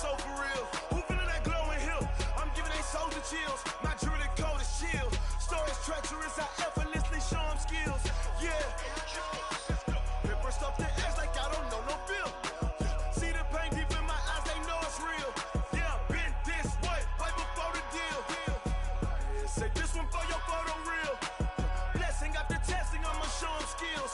so for real. Who feeling that glowing hill? I'm giving they soldier chills. My jewelry code is chill. Stories treacherous, I effortlessly show them skills. Yeah. Paper stuff the edge like I don't know no feel. See the pain deep in my eyes, they know it's real. Yeah, been this way, way before the deal. Say this one for your photo real. Blessing after testing, I'ma show them skills.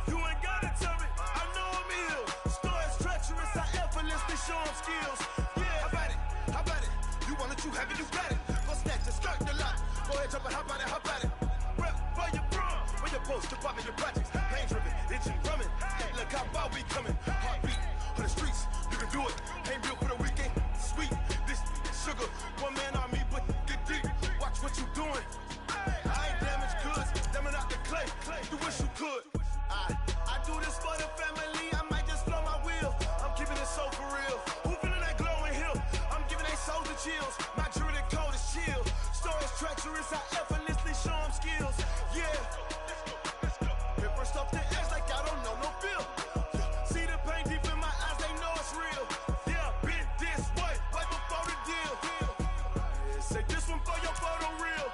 You ain't gotta tell me, I know I'm ill. Stories treacherous, I effortlessly show them skills. Yeah, how about it? How about it? You want it, you have it, you got it. Go snatch it, skirt the lot. Go ahead, jump it, how about it, how about it? Rep for your bro, where your post, department, your projects. Pain driven, itching, drumming. Hey, look how far we coming. Heartbeat on the streets, you can do it. Ain't built for the weekend, sweet. This sugar, one man army, but get deep. Watch what you doing. I ain't damaged goods, damn out the clay. You wish you could. I do this for the family. I might just blow my wheel. I'm keeping it so for real. Who feeling that glowing hill? I'm giving they soldier chills. My jewelry code is chill. Stories treacherous, I effortlessly show them skills. Yeah. Paper stuff the edge like I don't know no feel. See the pain deep in my eyes, they know it's real. Yeah, been this way, way before the deal. Say this one for your photo real.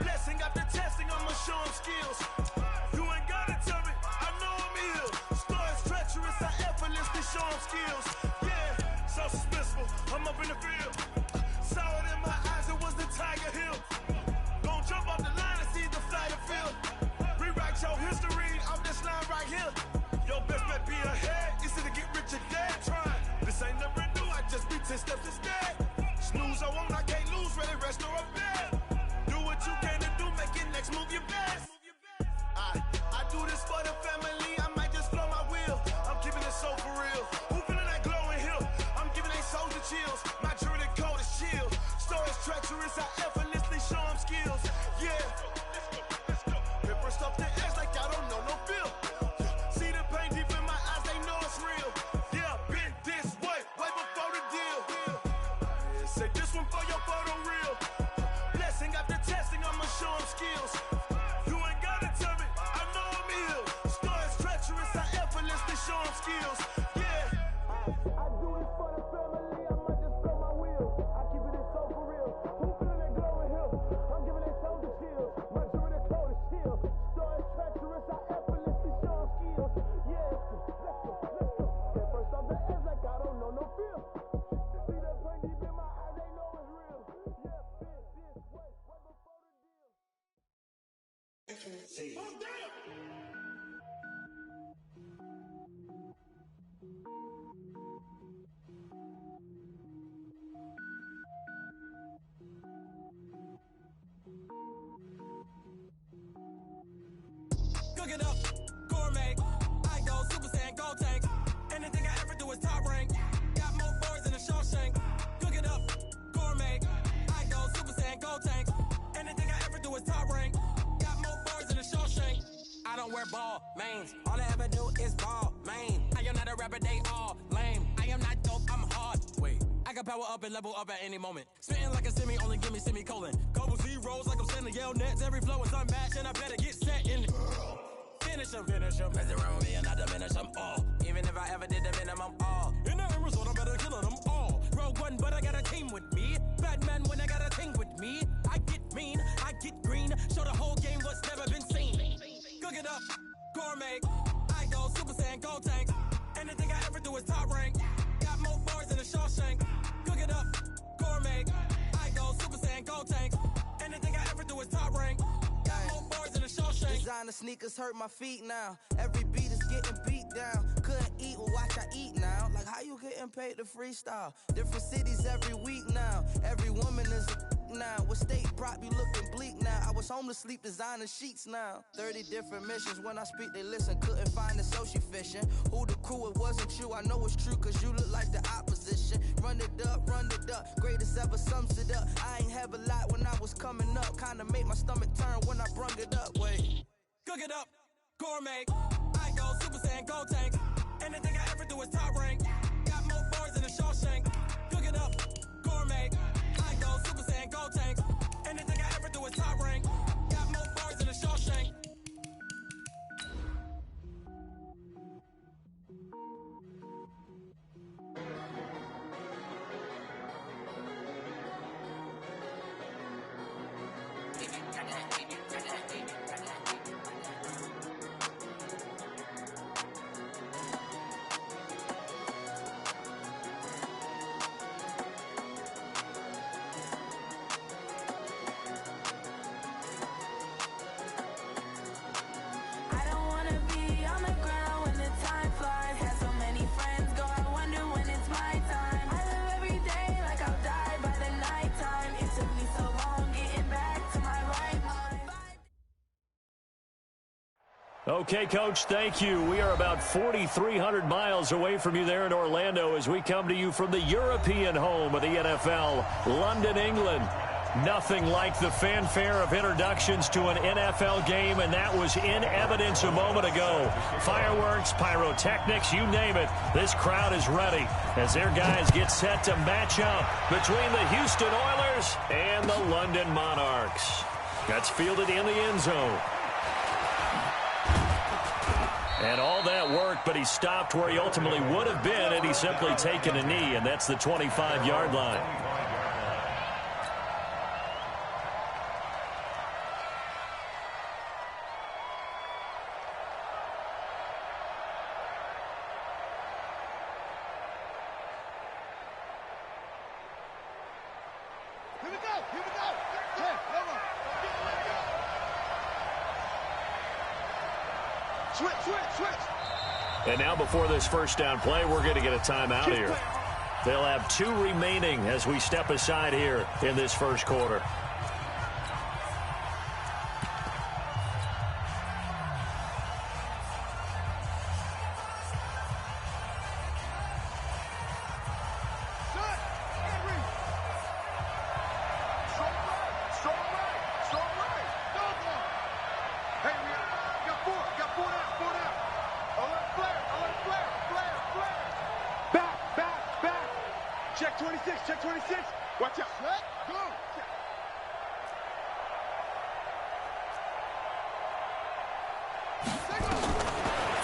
Blessing after testing, I'ma show them skills. You ain't gotta tell me, I know I'm ill. Stories treacherous, I effortlessly show them skills. Yeah, so suspenseful, I'm up in the field. Saw it in my eyes, it was the Tiger Hill. Gon' jump off the line and see the flight of field. Rewrite your history off this line right here. Your best bet be ahead, easy to get rich or dead trying. This ain't never new, I just be 10 steps instead. Snooze I won't, I can't lose, ready, rest or a bed. Do what you can to do, make it next move your best. I do this for the family, I might just blow my wheel. I'm keeping it so for real. Who feeling that glowing hill? I'm giving they soldier chills. My jewelry code is chill. Stories treacherous, I effortlessly show them skills. Yeah. Paper stuff the edge like I don't know no feel. See the pain deep in my eyes, they know it's real. Yeah, been this way, way before the deal. Say this one for your photo real. Blessing after testing, I'ma show them skills. You ain't gotta tell me, I know I'm ill. Stories treacherous, I effortlessly show them skills. Yeah. I do this for the family, I might just blow my wheel. I keep it so for real. Who feeling that glowing hill? I'm giving they soldier chills. My jewelry code is chill. Stories treacherous, I effortlessly show them skills. Yeah, let's go. Get first off the edge like I don't know no feel. See that pain deep in my eyes, they know it's real. Yeah, been this way, way before the deal. Oh, damn! Cook it up, gourmet. I go Super Saiyan, gold tank. Anything I ever do is top rank. Got more boys in the Shawshank. Cook it up, gourmet. I go Super Saiyan, gold tank. Anything I ever do is top rank. Got more boys in the Shawshank. I don't wear ball mains. All I ever do is ball main. I am not a rapper, they all lame. I am not dope, I'm hard. Wait, I can power up and level up at any moment. Spitting like a semi, only give me semicolon. Couple zeros like I'm sending yell nets. Every flow is unmatched and I better get set in. Finish them. Mess around with me and I diminish them all. Even if I ever did the minimum, all. In the end result, I'm better killing them all. Rogue one, but I got a team with me. Batman when I got a team with me. I get mean, I get green. Show the whole game what's never been seen. Cook it up, gourmet. I go Super Saiyan, gold tank. Anything I ever do is top rank. Got more bars in the Shawshank. Cook it up, gourmet. I go Super Saiyan, gold tank. Anything I ever do is top rank. Got more bars in the Shawshank. Designer sneakers hurt my feet now. Every beat is getting beat down. Couldn't eat, well watch I eat now. Like how you getting paid to freestyle? Different cities every week now. Every woman is a now. What state prop you looking bleak now? I was home to sleep designer sheets now. 30 different missions. When I speak they listen. Couldn't find it so she fishing. Who the crew, it wasn't you. I know it's true cause you look like the opposition. Run it up. Greatest ever sums it up. I ain't have a lot when I was coming up. Kinda made my stomach turn when I brung it up. Wait. Cook it up, gourmet. I go Super Saiyan, gold tank. Anything I ever do is top rank. Got more bars in the Shawshank. Cook it up, gourmet. I go Super Saiyan, gold tank. Anything I ever do is top rank. Got more bars in the Shawshank. Okay, Coach, thank you. We are about 4,300 miles away from you there in Orlando as we come to you from the European home of the NFL, London, England. Nothing like the fanfare of introductions to an NFL game, and that was in evidence a moment ago. Fireworks, pyrotechnics, you name it. This crowd is ready as their guys get set to match up between the Houston Oilers and the London Monarchs. That's fielded in the end zone. And all that work, but he stopped where he ultimately would have been had he simply taken a knee, and that's the 25-yard line. And now before this first down play, we're going to get a timeout here. They'll have 2 remaining as we step aside here in this first quarter.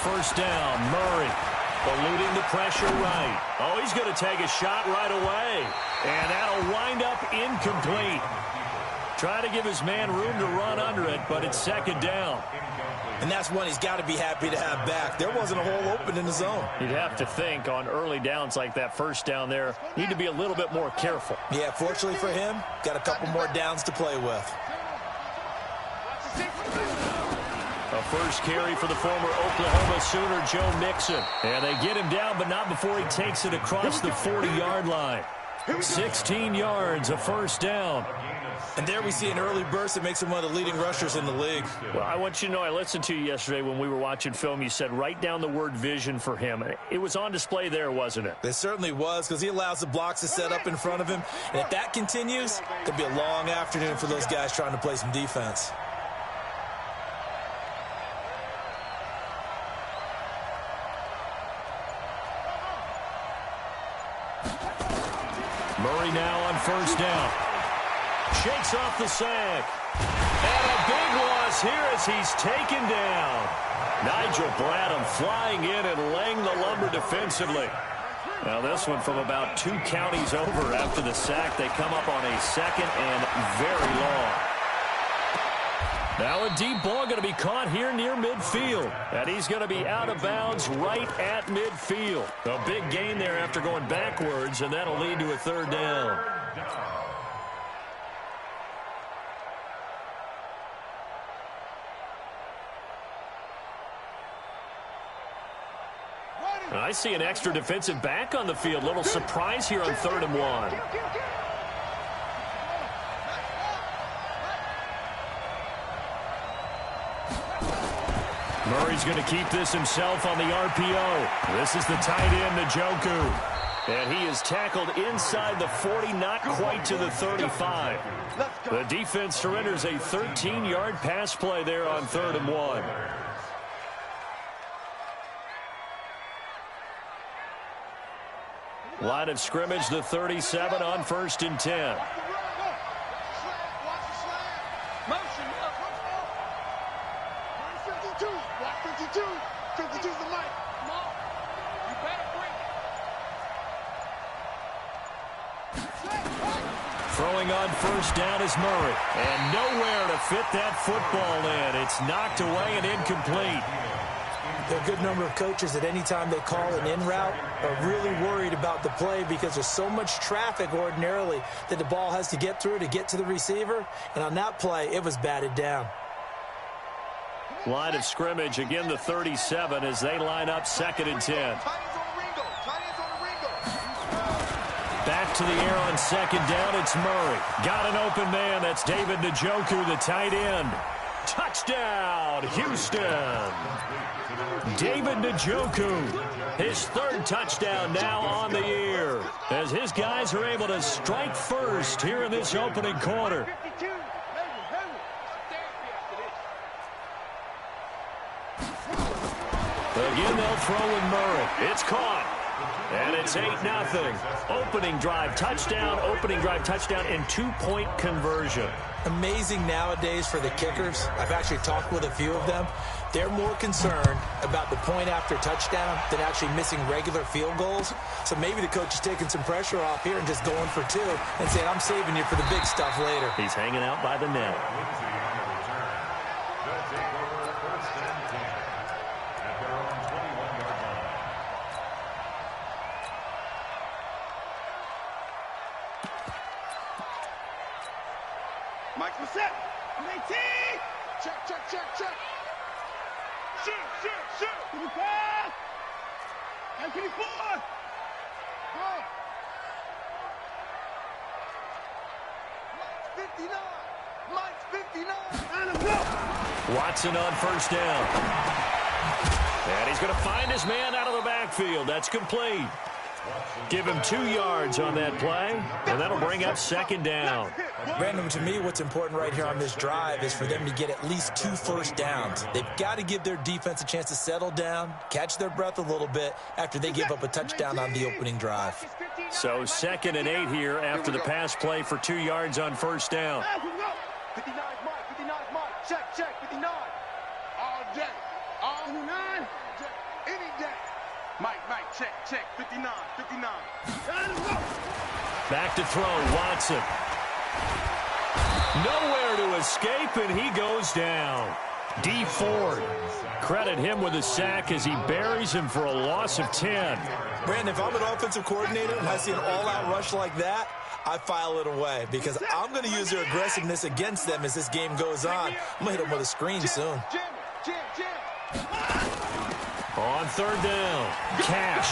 First down, Murray eluding the pressure right. Oh, he's going to take a shot right away. And that'll wind up incomplete. Trying to give his man room to run under it, but it's second down. And that's one he's got to be happy to have back. There wasn't a hole open in the zone. You'd have to think on early downs like that first down there, need to be a little bit more careful. Yeah, fortunately for him, got a couple more downs to play with. A first carry for the former Oklahoma Sooner, Joe Mixon. And they get him down, but not before he takes it across the 40-yard line. 16 yards, a first down. And there we see an early burst that makes him one of the leading rushers in the league. Well, I want you to know, I listened to you yesterday when we were watching film. You said write down the word vision for him. It was on display there, wasn't it? It certainly was, because he allows the blocks to set up in front of him. And if that continues, it'll be a long afternoon for those guys trying to play some defense. Murray now on first down. Shakes off the sack. And a big loss here as he's taken down. Nigel Bradham flying in and laying the lumber defensively. Now this one from about 2 counties over after the sack. They come up on a second and very long. Now a deep ball going to be caught here near midfield. And he's going to be out of bounds right at midfield. A big gain there after going backwards, and that'll lead to a third down. I see an extra defensive back on the field. Little surprise here on 3rd and 1. Murray's going to keep this himself on the RPO. This is the tight end, Njoku. And he is tackled inside the 40, not quite to the 35. The defense surrenders a 13-yard pass play there on 3rd and 1. Line of scrimmage, the 37 on 1st and 10. Throwing on first down is Murray. And nowhere to fit that football in. It's knocked away and incomplete. There are a good number of coaches that any time they call an in route are really worried about the play because there's so much traffic ordinarily that the ball has to get through to get to the receiver. And on that play, it was batted down. Line of scrimmage, again the 37 as they line up 2nd and 10. Back to the air on 2nd down, it's Murray. Got an open man, that's David Njoku, the tight end. Touchdown! Touchdown, Houston. David Njoku, his third touchdown now on the year, as his guys are able to strike first here in this opening quarter. Again, they'll throw in Murray. It's caught. And it's 8-0. Opening drive touchdown, and two-point conversion. Amazing nowadays for the kickers. I've actually talked with a few of them. They're more concerned about the point after touchdown than actually missing regular field goals. So maybe the coach is taking some pressure off here and just going for two and saying, I'm saving you for the big stuff later. He's hanging out by the net. Mike, what's up? Check. Shoot. Give me five. And give me four. Oh. Mike's 59. And a block. Watson on first down. And he's going to find his man out of the backfield. That's complete. Give him 2 yards on that play, and that'll bring up second down. Brandon, to me, what's important right here on this drive is for them to get at least 2 first downs. They've got to give their defense a chance to settle down, catch their breath a little bit after they give up a touchdown on the opening drive. So 2nd and 8 here after the pass play for 2 yards on first down. 59 Mike. Check, 59. All day. All 59. Any day. Mike, check, 59. Back to throw, Watson. Nowhere to escape, and he goes down. D. Ford, credit him with a sack as he buries him for a loss of 10. Brandon, if I'm an offensive coordinator and I see an all-out rush like that, I file it away because I'm going to use their aggressiveness against them as this game goes on. I'm going to hit them with a screen soon. On third down, Cash.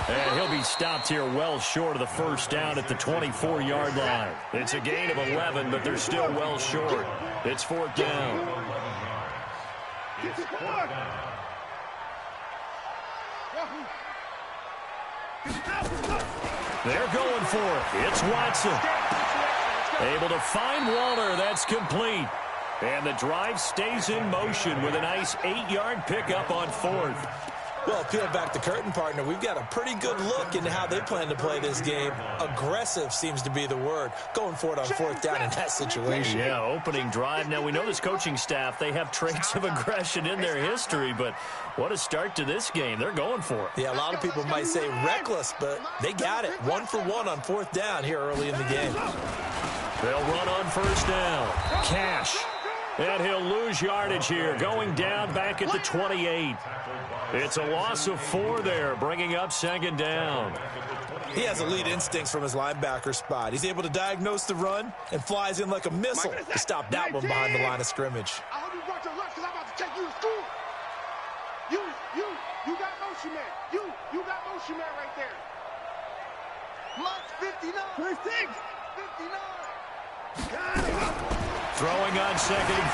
And he'll be stopped here well short of the first down at the 24-yard line. It's a gain of 11, but they're still well short. It's 4th down. They're going for it. It's Watson. Able to find Waller. That's complete. And the drive stays in motion with a nice 8-yard pickup on 4th. Well, peel back the curtain, partner. We've got a pretty good look into how they plan to play this game. Aggressive seems to be the word. Going for it on 4th down in that situation. Yeah, opening drive. Now, we know this coaching staff, they have traits of aggression in their history, but what a start to this game. They're going for it. Yeah, a lot of people might say reckless, but they got it. 1 for 1 on 4th down here early in the game. They'll run on first down. Cash. And he'll lose yardage here, going down back at the 28. It's a loss of 4 there, bringing up second down. He has elite instincts from his linebacker spot. He's able to diagnose the run and flies in like a missile to stop that one behind the line of scrimmage. I hope you brought your lunch because I'm about to take you to school. You got motion man. You got motion man right there. Mike's 59. 59. Got it. Throwing on 2nd and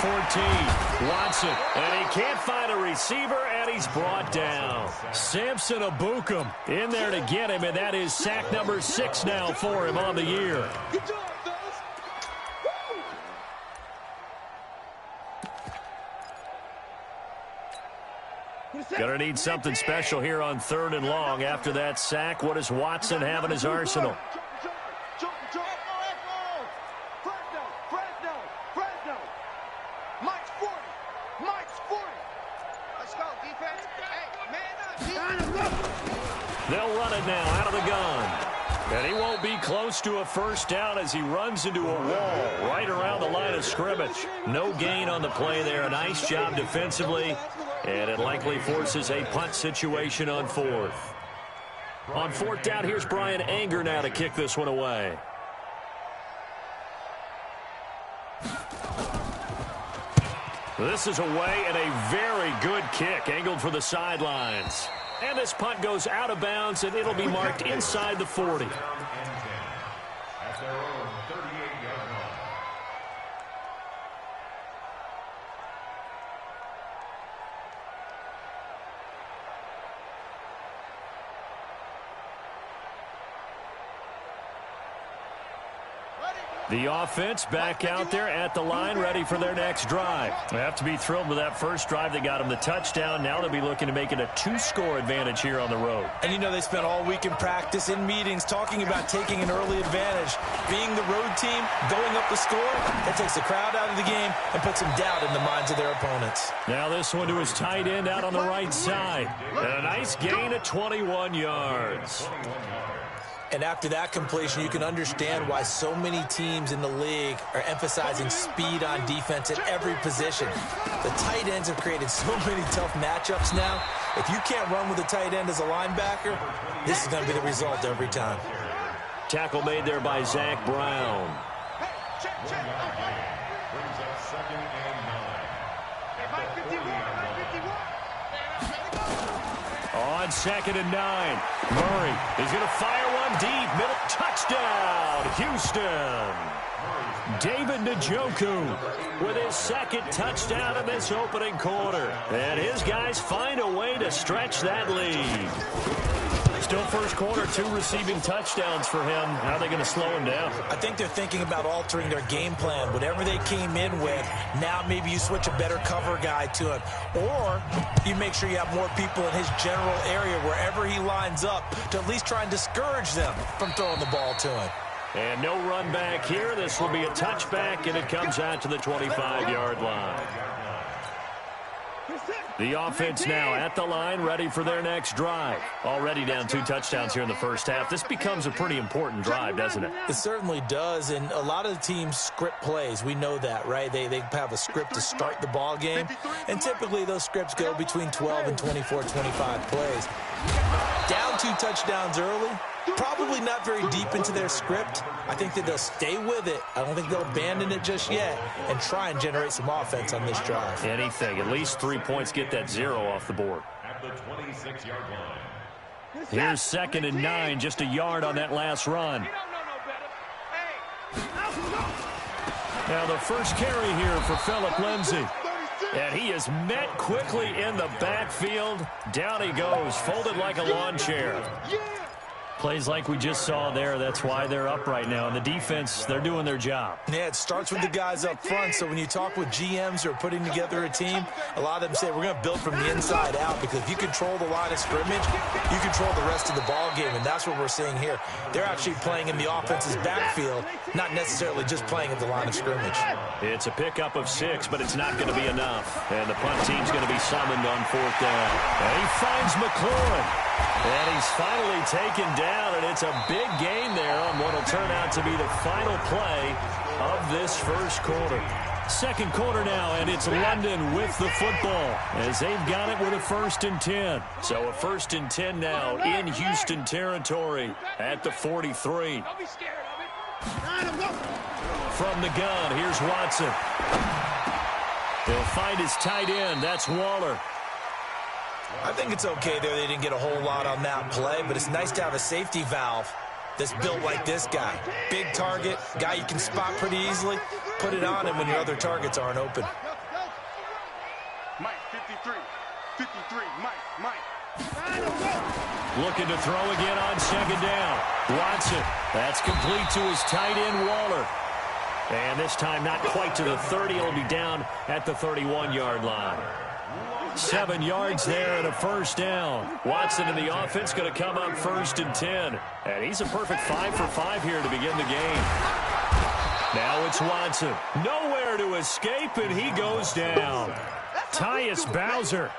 14. Watson, and he can't find a receiver, and he's brought down. Samson Abukum in there to get him, and that is sack number 6 now for him on the year. Good job, fellas. Woo! Gonna need something special here on 3rd and long. After that sack, what does Watson have in his arsenal? They'll run it now out of the gun. And he won't be close to a first down as he runs into a wall right around the line of scrimmage. No gain on the play there. A nice job defensively. And it likely forces a punt situation on 4th. On 4th down, here's Brian Anger now to kick this one away. This is away and a very good kick, angled for the sidelines. And this punt goes out of bounds, and it'll be marked inside the 40. The offense back out there at the line, ready for their next drive. They have to be thrilled with that first drive. They got them the touchdown. Now they'll be looking to make it a 2-score advantage here on the road. And you know they spent all week in practice, in meetings, talking about taking an early advantage. Being the road team, going up the score, that takes the crowd out of the game and puts some doubt in the minds of their opponents. Now this one to his tight end out on the right side. And a nice gain of 21 yards. And after that completion, you can understand why so many teams in the league are emphasizing speed on defense at every position. The tight ends have created so many tough matchups now. If you can't run with a tight end as a linebacker, this is going to be the result every time. Tackle made there by Zach Brown. Brings up 2nd and 9. On 2nd and 9. Murray is going to fire one deep. Middle touchdown, Houston. David Njoku with his 2nd touchdown in this opening quarter. And his guys find a way to stretch that lead. Still first quarter, 2 receiving touchdowns for him. How are they going to slow him down? I think they're thinking about altering their game plan. Whatever they came in with, now maybe you switch a better cover guy to him. Or you make sure you have more people in his general area wherever he lines up to at least try and discourage them from throwing the ball to him. And no run back here. This will be a touchback, and it comes out to the 25-yard line. The offense now at the line, ready for their next drive. Already down 2 touchdowns here in the first half. This becomes a pretty important drive, doesn't it? It certainly does, and a lot of the teams script plays. We know that, right? They have a script to start the ball game, and typically those scripts go between 12 and 24, 25 plays. Down 2 touchdowns early, probably not very deep into their script. I think that they'll stay with it. I don't think they'll abandon it just yet and try and generate some offense on this drive. Anything. At least 3 points, get that 0 off the board. At the 26-yard line. Here's 2nd and 9, just a yard on that last run. Now the first carry here for Phillip Lindsay. And he is met quickly in the backfield. Down he goes, folded like a lawn chair. Plays like we just saw there. That's why they're up right now. And the defense, they're doing their job. Yeah, it starts with the guys up front. So when you talk with GMs who are putting together a team, a lot of them say we're going to build from the inside out, because if you control the line of scrimmage, you control the rest of the ball game. And that's what we're seeing here. They're actually playing in the offense's backfield, not necessarily just playing at the line of scrimmage. It's a pickup of 6, but it's not going to be enough. And the punt team's going to be summoned on 4th down. And he finds McLaurin. And he's finally taken down, and it's a big gain there on what will turn out to be the final play of this first quarter. Second quarter now, and it's London with the football as they've got it with a 1st and 10. So a 1st and 10 now in Houston territory at the 43. From the gun, here's Watson. He'll find his tight end. That's Waller. I think it's okay there. They didn't get a whole lot on that play, but it's nice to have a safety valve that's built like this guy. Big target, guy you can spot pretty easily. Put it on him when your other targets aren't open. Mike, 53, Mike. Looking to throw again on 2nd down. Watson, that's complete to his tight end, Waller. And this time not quite to the 30. He'll be down at the 31-yard line. 7 yards there and a 1st down. Watson in the offense going to come up 1st and 10. And he's a perfect 5 for 5 here to begin the game. Now it's Watson. Nowhere to escape, and he goes down. Tyus Bowser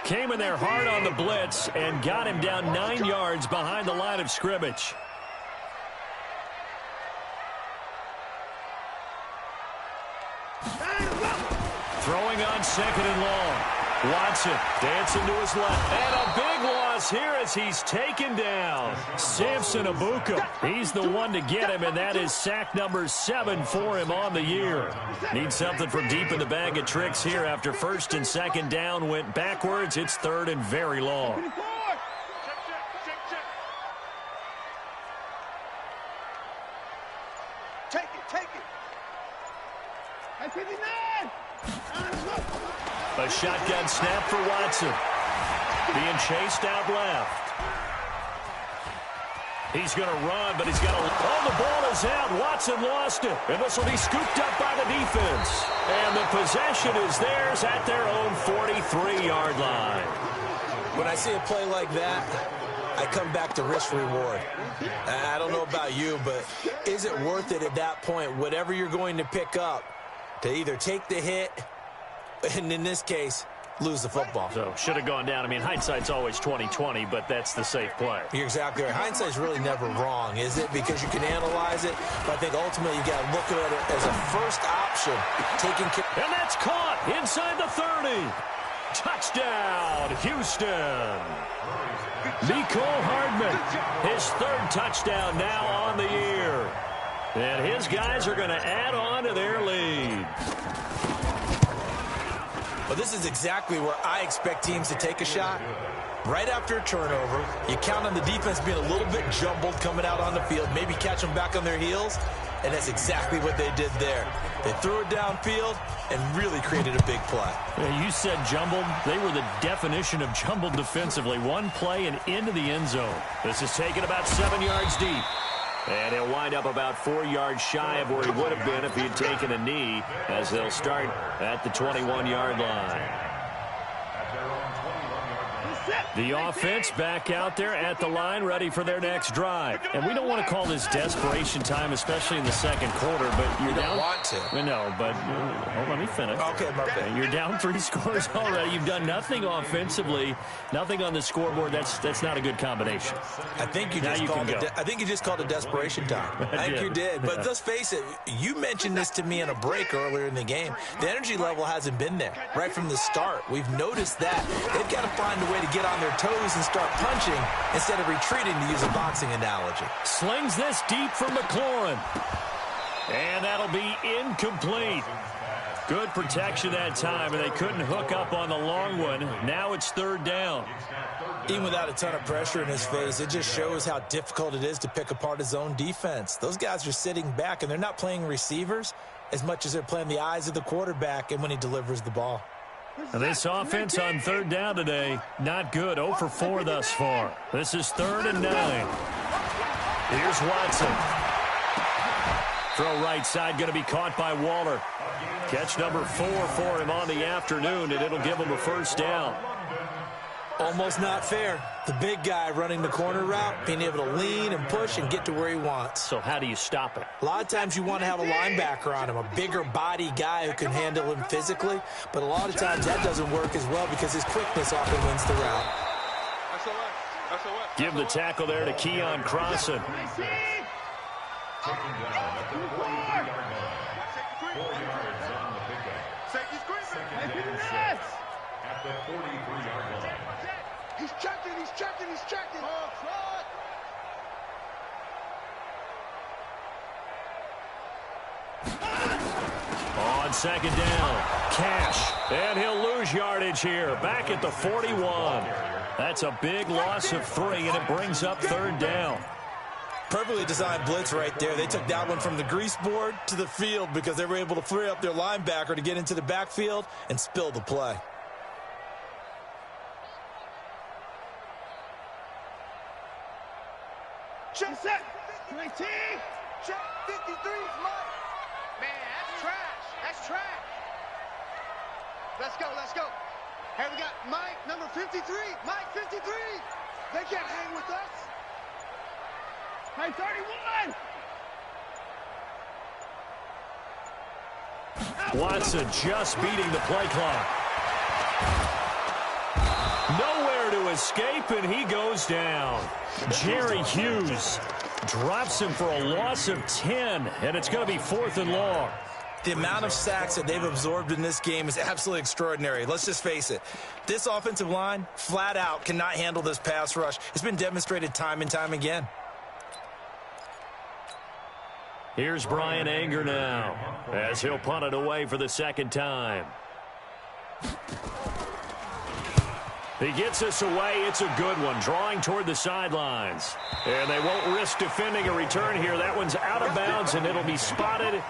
came in there hard on the blitz and got him down 9 yards behind the line of scrimmage. Throwing on 2nd and long. Watson dancing to his left. And a big loss here as he's taken down. Samson Abuka. He's the one to get him, and that is sack number 7 for him on the year. Needs something from deep in the bag of tricks here after 1st and 2nd down went backwards. It's 3rd and very long. Take it. Hey, 59. A shotgun snap for Watson. Being chased out left. He's going to run, but he's got to... Oh, the ball is out. Watson lost it. And this will be scooped up by the defense. And the possession is theirs at their own 43-yard line. When I see a play like that, I come back to risk-reward. I don't know about you, but is it worth it at that point, whatever you're going to pick up, to either take the hit, and in this case, lose the football? So, should have gone down. I mean, hindsight's always 20/20, but that's the safe play. You're exactly right. Hindsight's really never wrong, is it? Because you can analyze it, but I think ultimately you got to look at it as a first option. And that's caught inside the 30. Touchdown, Houston. Mecole Hardman, his third touchdown now on the year. And his guys are going to add on to their lead. Well, this is exactly where I expect teams to take a shot. Right after a turnover, you count on the defense being a little bit jumbled coming out on the field, maybe catch them back on their heels, and that's exactly what they did there. They threw it downfield and really created a big play. Yeah, you said jumbled. They were the definition of jumbled defensively. One play and into the end zone. This is taken about 7 yards deep. And he'll wind up about 4 yards shy of where he would have been if he had taken a knee, as they'll start at the 21-yard line. The offense back out there at the line, ready for their next drive. And we don't want to call this desperation time, especially in the second quarter, but you're down. You don't want to. No, but let me finish. Okay. You're down 3 scores already. You've done nothing offensively, nothing on the scoreboard. That's not a good combination. I think you just called it desperation time. I think you did. But let's face it, you mentioned this to me in a break earlier in the game. The energy level hasn't been there right from the start. We've noticed that. They've got to find a way to get on their toes and start punching instead of retreating, to use a boxing analogy. Slings this deep for McLaurin. And that'll be incomplete. Good protection that time, and they couldn't hook up on the long one. Now it's third down. Even without a ton of pressure in his face, it just shows how difficult it is to pick apart his own defense. Those guys are sitting back, and they're not playing receivers as much as they're playing the eyes of the quarterback and when he delivers the ball. Now this offense on third down today, not good. 0 for 4 thus far. This is 3rd and 9. Here's Watson. Throw right side, going to be caught by Waller. Catch number 4 for him on the afternoon, and it'll give him a first down. Almost not fair. The big guy running the corner route, being able to lean and push and get to where he wants. So how do you stop it? A lot of times you want to have a linebacker on him, a bigger body guy who can handle him physically, but a lot of times that doesn't work as well because his quickness often wins the route. Give the tackle there to Keon Crossan. He's checking. On second down, Cash, and he'll lose yardage here. Back at the 41. That's a big loss of 3, and it brings up third down. Perfectly designed blitz right there. They took that one from the grease board to the field because they were able to free up their linebacker to get into the backfield and spill the play. Check set. 19. Check 53 is mine. Man, that's trash. That's trash. Let's go. Hey, we got Mike, number 53. Mike, 53. They can't hang with us. Mike, 31. Watson just beating the play clock. Nowhere to escape, and he goes down. Jerry Hughes drops him for a loss of 10, and it's going to be 4th and long. The amount of sacks that they've absorbed in this game is absolutely extraordinary. Let's just face it. This offensive line, flat out, cannot handle this pass rush. It's been demonstrated time and time again. Here's Brian Anger now, as he'll punt it away for the second time. He gets us away. It's a good one, drawing toward the sidelines. And they won't risk defending a return here. That one's out of bounds, and it'll be spotted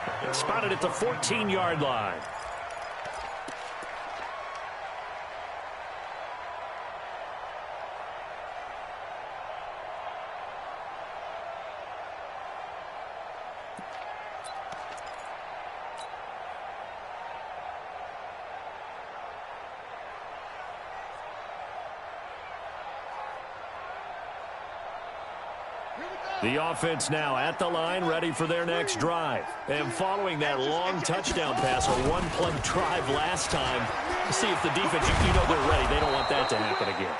at the 14-yard line. The offense now at the line, ready for their next drive. And following that long touchdown pass, a one-play drive last time, see if the defense, you know they're ready. They don't want that to happen again.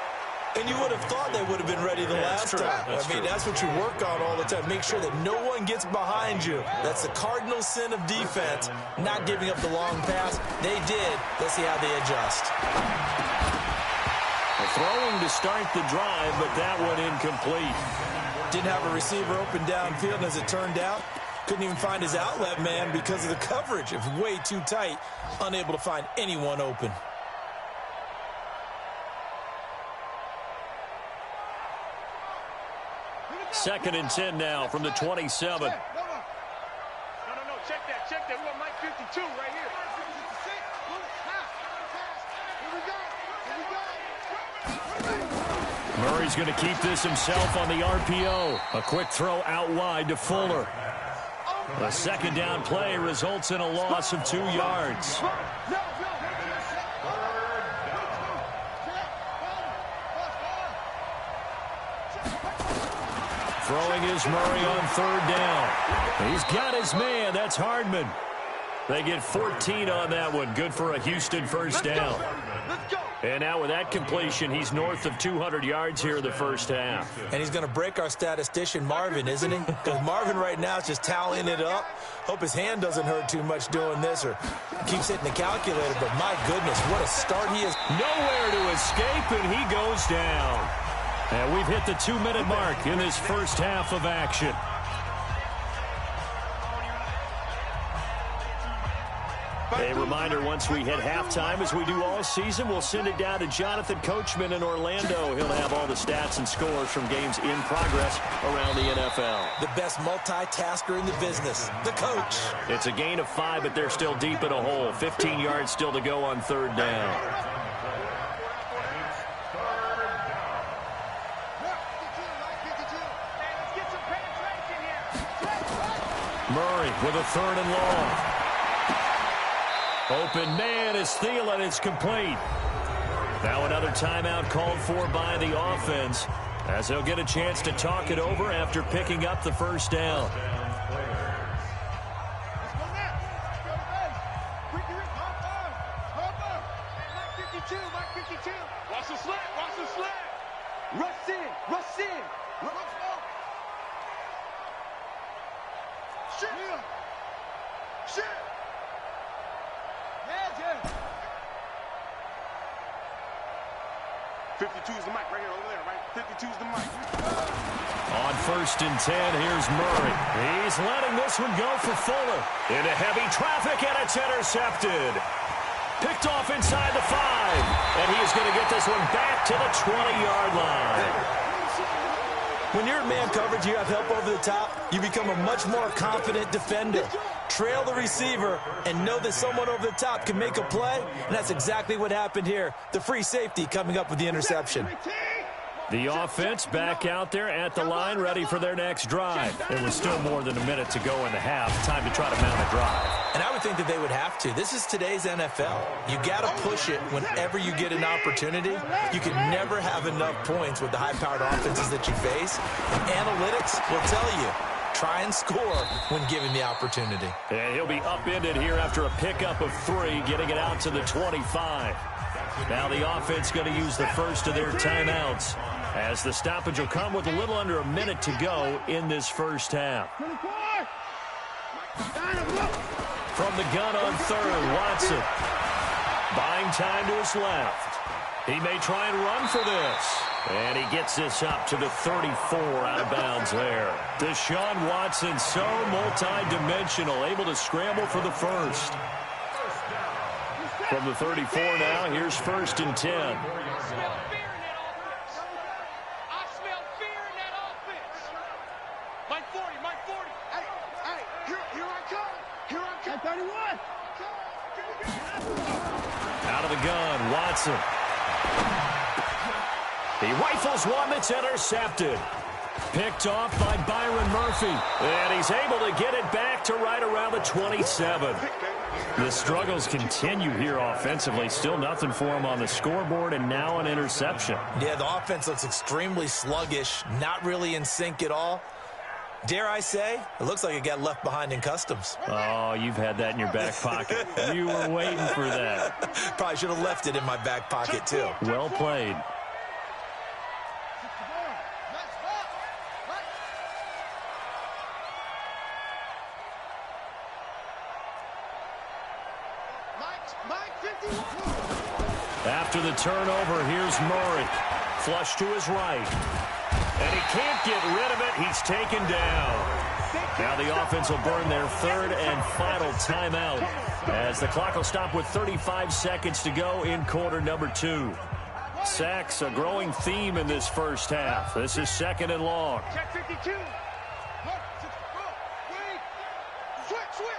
And you would have thought they would have been ready the last time. That's what you work on all the time. Make sure that no one gets behind you. That's the cardinal sin of defense, not giving up the long pass. They did. Let's see how they adjust. Throwing to start the drive, but that one incomplete. Didn't have a receiver open downfield, and as it turned out, couldn't even find his outlet man because of the coverage. It was way too tight, unable to find anyone open. Second and 10 now from the 27. No, check that. We want Mike 52 right here. Murray's going to keep this himself on the RPO. A quick throw out wide to Fuller. The second down play results in a loss of 2 yards. Throwing is Murray on third down. He's got his man. That's Hardman. They get 14 on that one. Good for a Houston first down. And now with that completion, he's north of 200 yards here in the first half. And he's going to break our statistician Marvin, isn't he? Because Marvin right now is just tallying it up. Hope his hand doesn't hurt too much doing this or keeps hitting the calculator. But my goodness, what a start he is. Nowhere to escape, and he goes down. And we've hit the 2-minute mark in this first half of action. A reminder, once we hit halftime, as we do all season, we'll send it down to Jonathan Coachman in Orlando. He'll have all the stats and scores from games in progress around the NFL. The best multitasker in the business, the coach. It's a gain of 5, but they're still deep in a hole. 15 yards still to go on third down. Murray with a third and long. Open man is Thielen. It's complete. Now another timeout called for by the offense as they'll get a chance to talk it over after picking up the first down. Watch the slant. Rush in. Shit. 52 is the mic right here, over there, right? 52 is the mic. On first and 10, here's Murray. He's letting this one go for Fuller. Into heavy traffic, and it's intercepted. Picked off inside the 5. And he is going to get this one back to the 20-yard line. When you're in man coverage, you have help over the top, you become a much more confident defender. Trail the receiver and know that someone over the top can make a play, and that's exactly what happened here. The free safety coming up with the interception. The offense back out there at the line, ready for their next drive. It was still more than a minute to go in the half. Time to try to mount a drive. And I would think that they would have to. This is today's NFL. You got to push it whenever you get an opportunity. You can never have enough points with the high-powered offenses that you face. And analytics will tell you, try and score when given the opportunity. And he'll be upended here after a pickup of 3, getting it out to the 25. Now the offense going to use the first of their timeouts, as the stoppage will come with a little under a minute to go in this first half. From the gun on third, Watson. Buying time to his left. He may try and run for this. And he gets this up to the 34, out of bounds there. Deshaun Watson, so multi-dimensional, able to scramble for the first. From the 34 now, here's first and 10. I smell fear in that offense. Mike 40. Hey, here I come. 31. Out of the gun, Watson. He rifles one that's intercepted. Picked off by Byron Murphy. And he's able to get it back to right around the 27. The struggles continue here offensively. Still nothing for him on the scoreboard, and now an interception. Yeah, the offense looks extremely sluggish, not really in sync at all. Dare I say, it looks like it got left behind in customs. Oh, you've had that in your back pocket. You were waiting for that. Probably should have left it in my back pocket, too. Well played. After the turnover, here's Murray. Flush to his right. And he can't get rid of it. He's taken down. Now the offense will burn their third and final timeout as the clock will stop with 35 seconds to go in quarter number 2. Sacks, a growing theme in this first half. This is second and long. Check 52. Switch.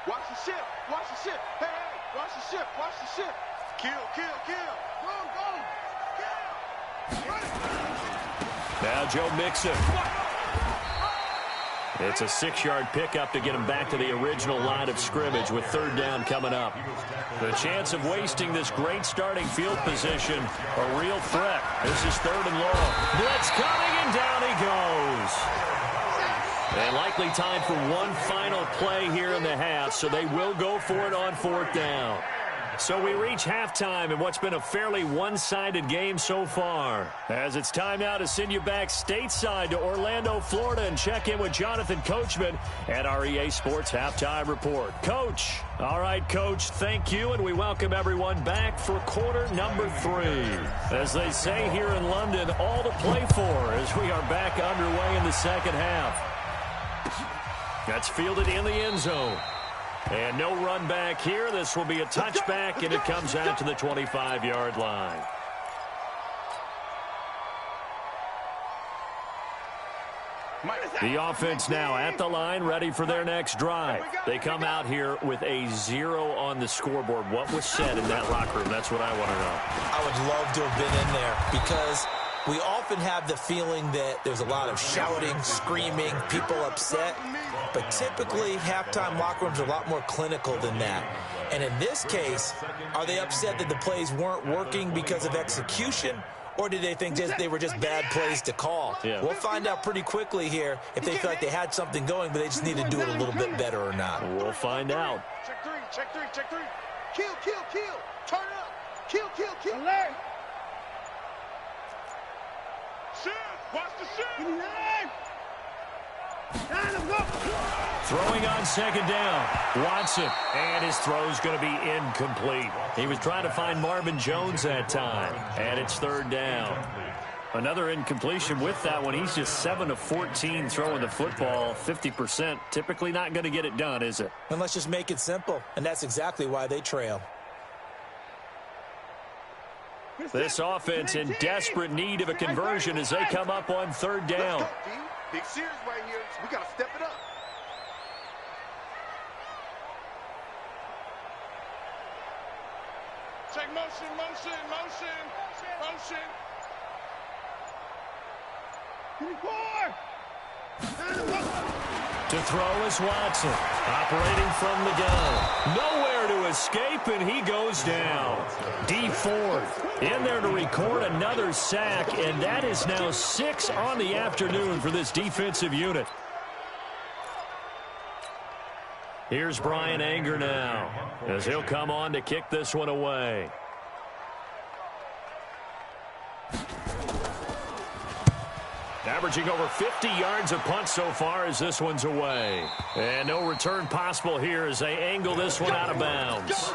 Watch the ship. Hey, watch the ship. Kill. Go. Now Joe Mixon. It's a 6-yard pickup to get him back to the original line of scrimmage with third down coming up. The chance of wasting this great starting field position, a real threat. This is third and long. Blitz coming, and down he goes. And likely time for one final play here in the half, so they will go for it on fourth down. So we reach halftime in what's been a fairly one-sided game so far. As it's time now to send you back stateside to Orlando, Florida, and check in with Jonathan Coachman at our EA Sports Halftime Report. Coach. All right, Coach, thank you, and we welcome everyone back for quarter number 3. As they say here in London, all to play for as we are back underway in the second half. That's fielded in the end zone. And no run back here. This will be a touchback, and it comes out to the 25-yard line. The offense now at the line, ready for their next drive. They come out here with a 0 on the scoreboard. What was said in that locker room? That's what I want to know. I would love to have been in there because we often have the feeling that there's a lot of shouting, screaming, people upset. But typically, halftime locker rooms are a lot more clinical than that. And in this case, are they upset that the plays weren't working because of execution? Or did they think they were just bad plays to call? Yeah. We'll find out pretty quickly here if they feel like they had something going, but they just need to do it a little bit better or not. We'll find out. Check three. Kill. Turn up. Kill. Alert. Shit. Watch the shit. Throwing on second down. Watson. And his throw's going to be incomplete. He was trying to find Marvin Jones that time. And it's third down. Another incompletion with that one. He's just 7 of 14 throwing the football. 50%. Typically not going to get it done, is it? And let's just make it simple. And that's exactly why they trail. This offense in desperate need of a conversion as they come up on third down. Big series right here. We got to step it up. Check motion. To throw is Watson, operating from the gun. Nowhere to escape, and he goes down. D Ford in there to record another sack, and that is now 6 on the afternoon for this defensive unit. Here's Brian Anger now, as he'll come on to kick this one away. Averaging over 50 yards a punt so far as this one's away. And no return possible here as they angle this one out of bounds.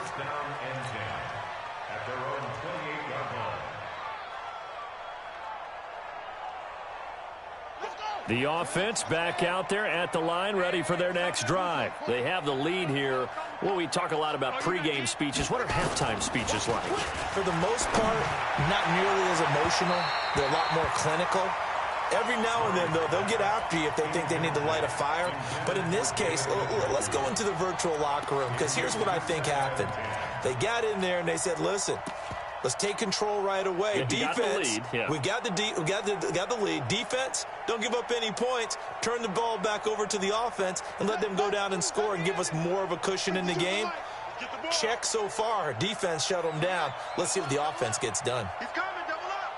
The offense back out there at the line, ready for their next drive. They have the lead here. Well, we talk a lot about pregame speeches. What are halftime speeches like? For the most part, not nearly as emotional. They're a lot more clinical. Every now and then, though, they'll get after you if they think they need to light a fire. But in this case, let's go into the virtual locker room, because here's what I think happened. They got in there and they said, listen, let's take control right away. Yeah, defense, we got the lead. Defense, don't give up any points. Turn the ball back over to the offense and let them go down and score and give us more of a cushion in the game. Check so far. Defense shut them down. Let's see what the offense gets done. He's coming. Double up.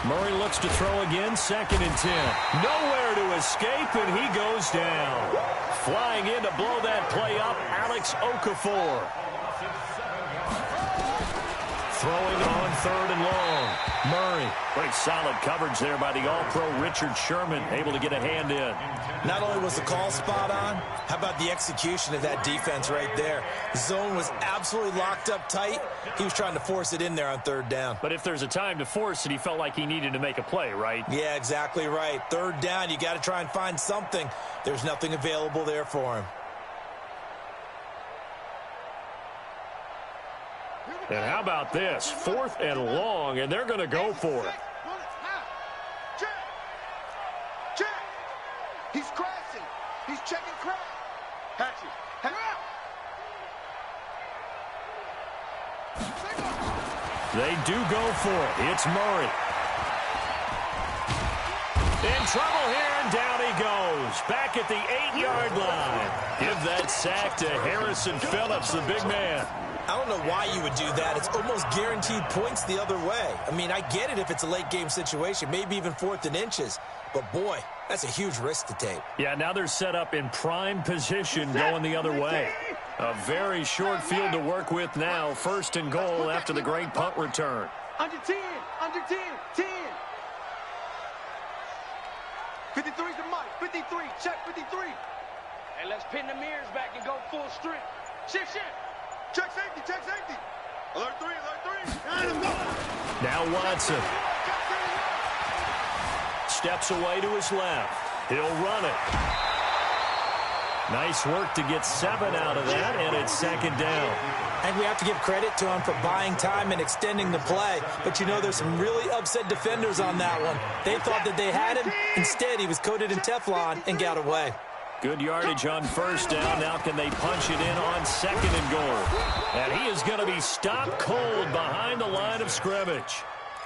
Murray looks to throw again, 2nd and 10. Nowhere to escape, and he goes down. Flying in to blow that play up, Alex Okafor. Throwing on 3rd and long. Murray. Pretty solid coverage there by the All-Pro Richard Sherman, able to get a hand in. Not only was the call spot on, how about the execution of that defense right there? The zone was absolutely locked up tight. He was trying to force it in there on 3rd down. But if there's a time to force it, he felt like he needed to make a play, right? Yeah, exactly right. 3rd down, you got to try and find something. There's nothing available there for him. And how about this? 4th and long, and they're going to go for it. Check. He's crashing. He's checking crash. Hatchet. They do go for it. It's Murray. In trouble here, and down he goes. Back at the 8-yard line. Give that sack to Harrison Phillips, the big man. I don't know why you would do that. It's almost guaranteed points the other way. I mean, I get it if it's a late-game situation, maybe even 4th and inches. But, boy, that's a huge risk to take. Yeah, now they're set up in prime position going the other way. A very short field to work with now. 1st and goal after the great punt return. Under 10. 10. 53's the mic. 53. Check 53. Hey, let's pin the mirrors back and go full strength. Shift. Check safety. Alert 3. Now Watson. Steps away to his left. He'll run it. Nice work to get 7 out of that, and it's 2nd down. And we have to give credit to him for buying time and extending the play. But, you know, there's some really upset defenders on that one. They thought that they had him. Instead, he was coated in Teflon and got away. Good yardage on 1st down. Now can they punch it in on 2nd and goal? And he is going to be stopped cold behind the line of scrimmage.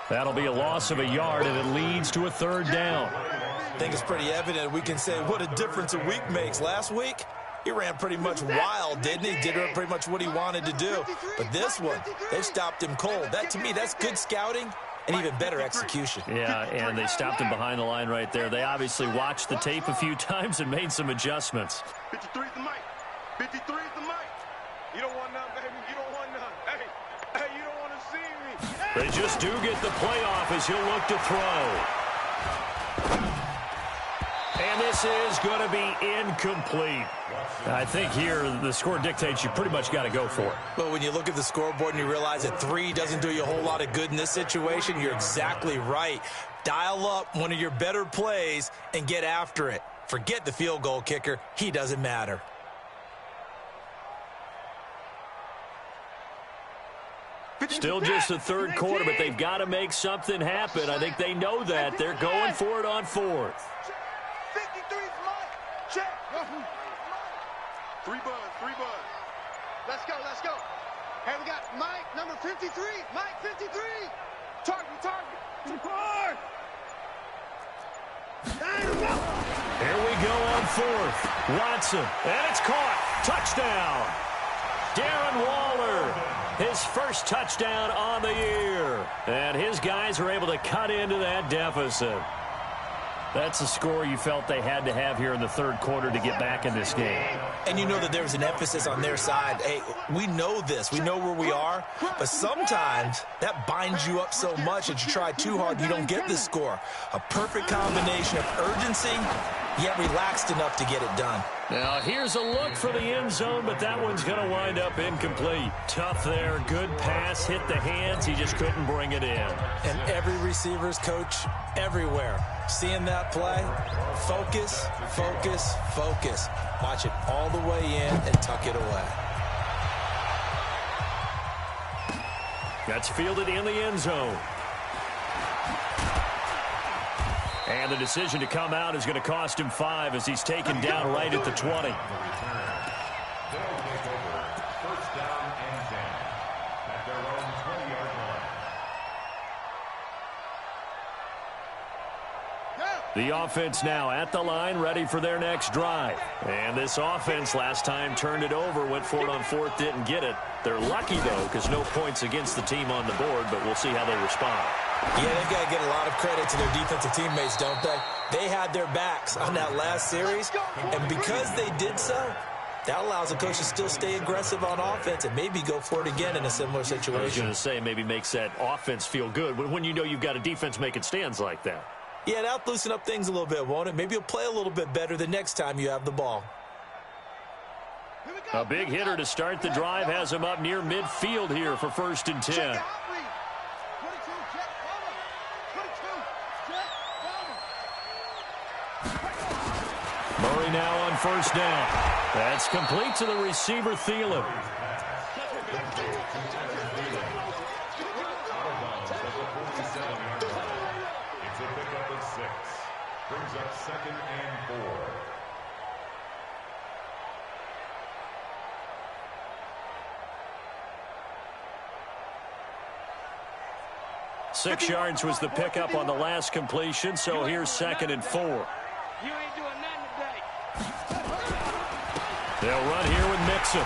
That'll be a loss of a yard, and it leads to a 3rd down. I think it's pretty evident. We can say what a difference a week makes. Last week, he ran pretty much wild, didn't he? Did pretty much what he wanted to do. But this one, they stopped him cold. That, to me, that's good scouting and even better execution. Yeah, and they stopped him behind the line right there. They obviously watched the tape a few times and made some adjustments. 53's the mic. 53's the mic. You don't want none, baby. You don't want none. Hey, you don't want to see me. They just do get the play off as he'll look to throw. And this is going to be incomplete. I think here the score dictates you pretty much got to go for it. Well, when you look at the scoreboard and you realize that 3 doesn't do you a whole lot of good in this situation, you're exactly right. Dial up one of your better plays and get after it. Forget the field goal kicker. He doesn't matter. Still just the 3rd quarter, but they've got to make something happen. I think they know that. They're going for it on 4th. 53's mic. Check. 3 buzz. Let's go. Hey, we got Mike, number 53. Mike, 53. Target. Support. Here we go on 4th. Watson, and it's caught. Touchdown. Darren Waller, his first touchdown on the year. And his guys are able to cut into that deficit. That's a score you felt they had to have here in the 3rd quarter to get back in this game. And you know that there's an emphasis on their side. Hey, we know this. We know where we are. But sometimes that binds you up so much that you try too hard, you don't get the score. A perfect combination of urgency, yet relaxed enough to get it done. Now, here's a look for the end zone, but that one's going to wind up incomplete. Tough there. Good pass. Hit the hands. He just couldn't bring it in. And every receiver's coach everywhere, seeing that play, focus. Watch it all the way in and tuck it away. That's fielded in the end zone. And the decision to come out is going to cost him 5 as he's taken down right at the 20. The offense now at the line, ready for their next drive. And this offense last time turned it over, went for it on fourth, didn't get it. They're lucky, though, because no points against the team on the board, but we'll see how they respond. Yeah, they've got to get a lot of credit to their defensive teammates, don't they? They had their backs on that last series, and because they did so, that allows the coach to still stay aggressive on offense and maybe go for it again in a similar situation. I was going to say, maybe makes that offense feel good when you know you've got a defense making stands like that. Yeah, that'll loosen up things a little bit, won't it? Maybe you'll play a little bit better the next time you have the ball. A big hitter to start the drive has him up near midfield here for 1st and 10. Murray now on 1st down. That's complete to the receiver, Thielen. It's a pickup of 6. Brings up 2nd and 4. Six yards was the pickup on the last completion, so here's 2nd and 4. You ain't doing nothing today. They'll run here with Mixon.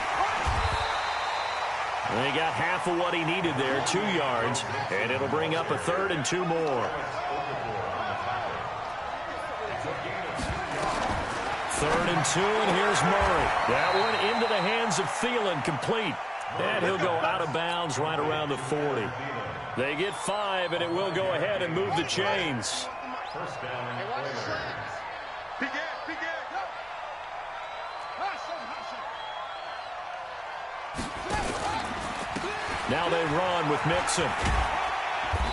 They got half of what he needed there, 2 yards, and it'll bring up a 3rd and 2 more. 3rd and 2, and here's Murray. That one into the hands of Thielen, complete. And he'll go out of bounds right around the 40. They get 5, and it will go ahead and move the chains. 1st down and 4 yards. Now they run with Mixon.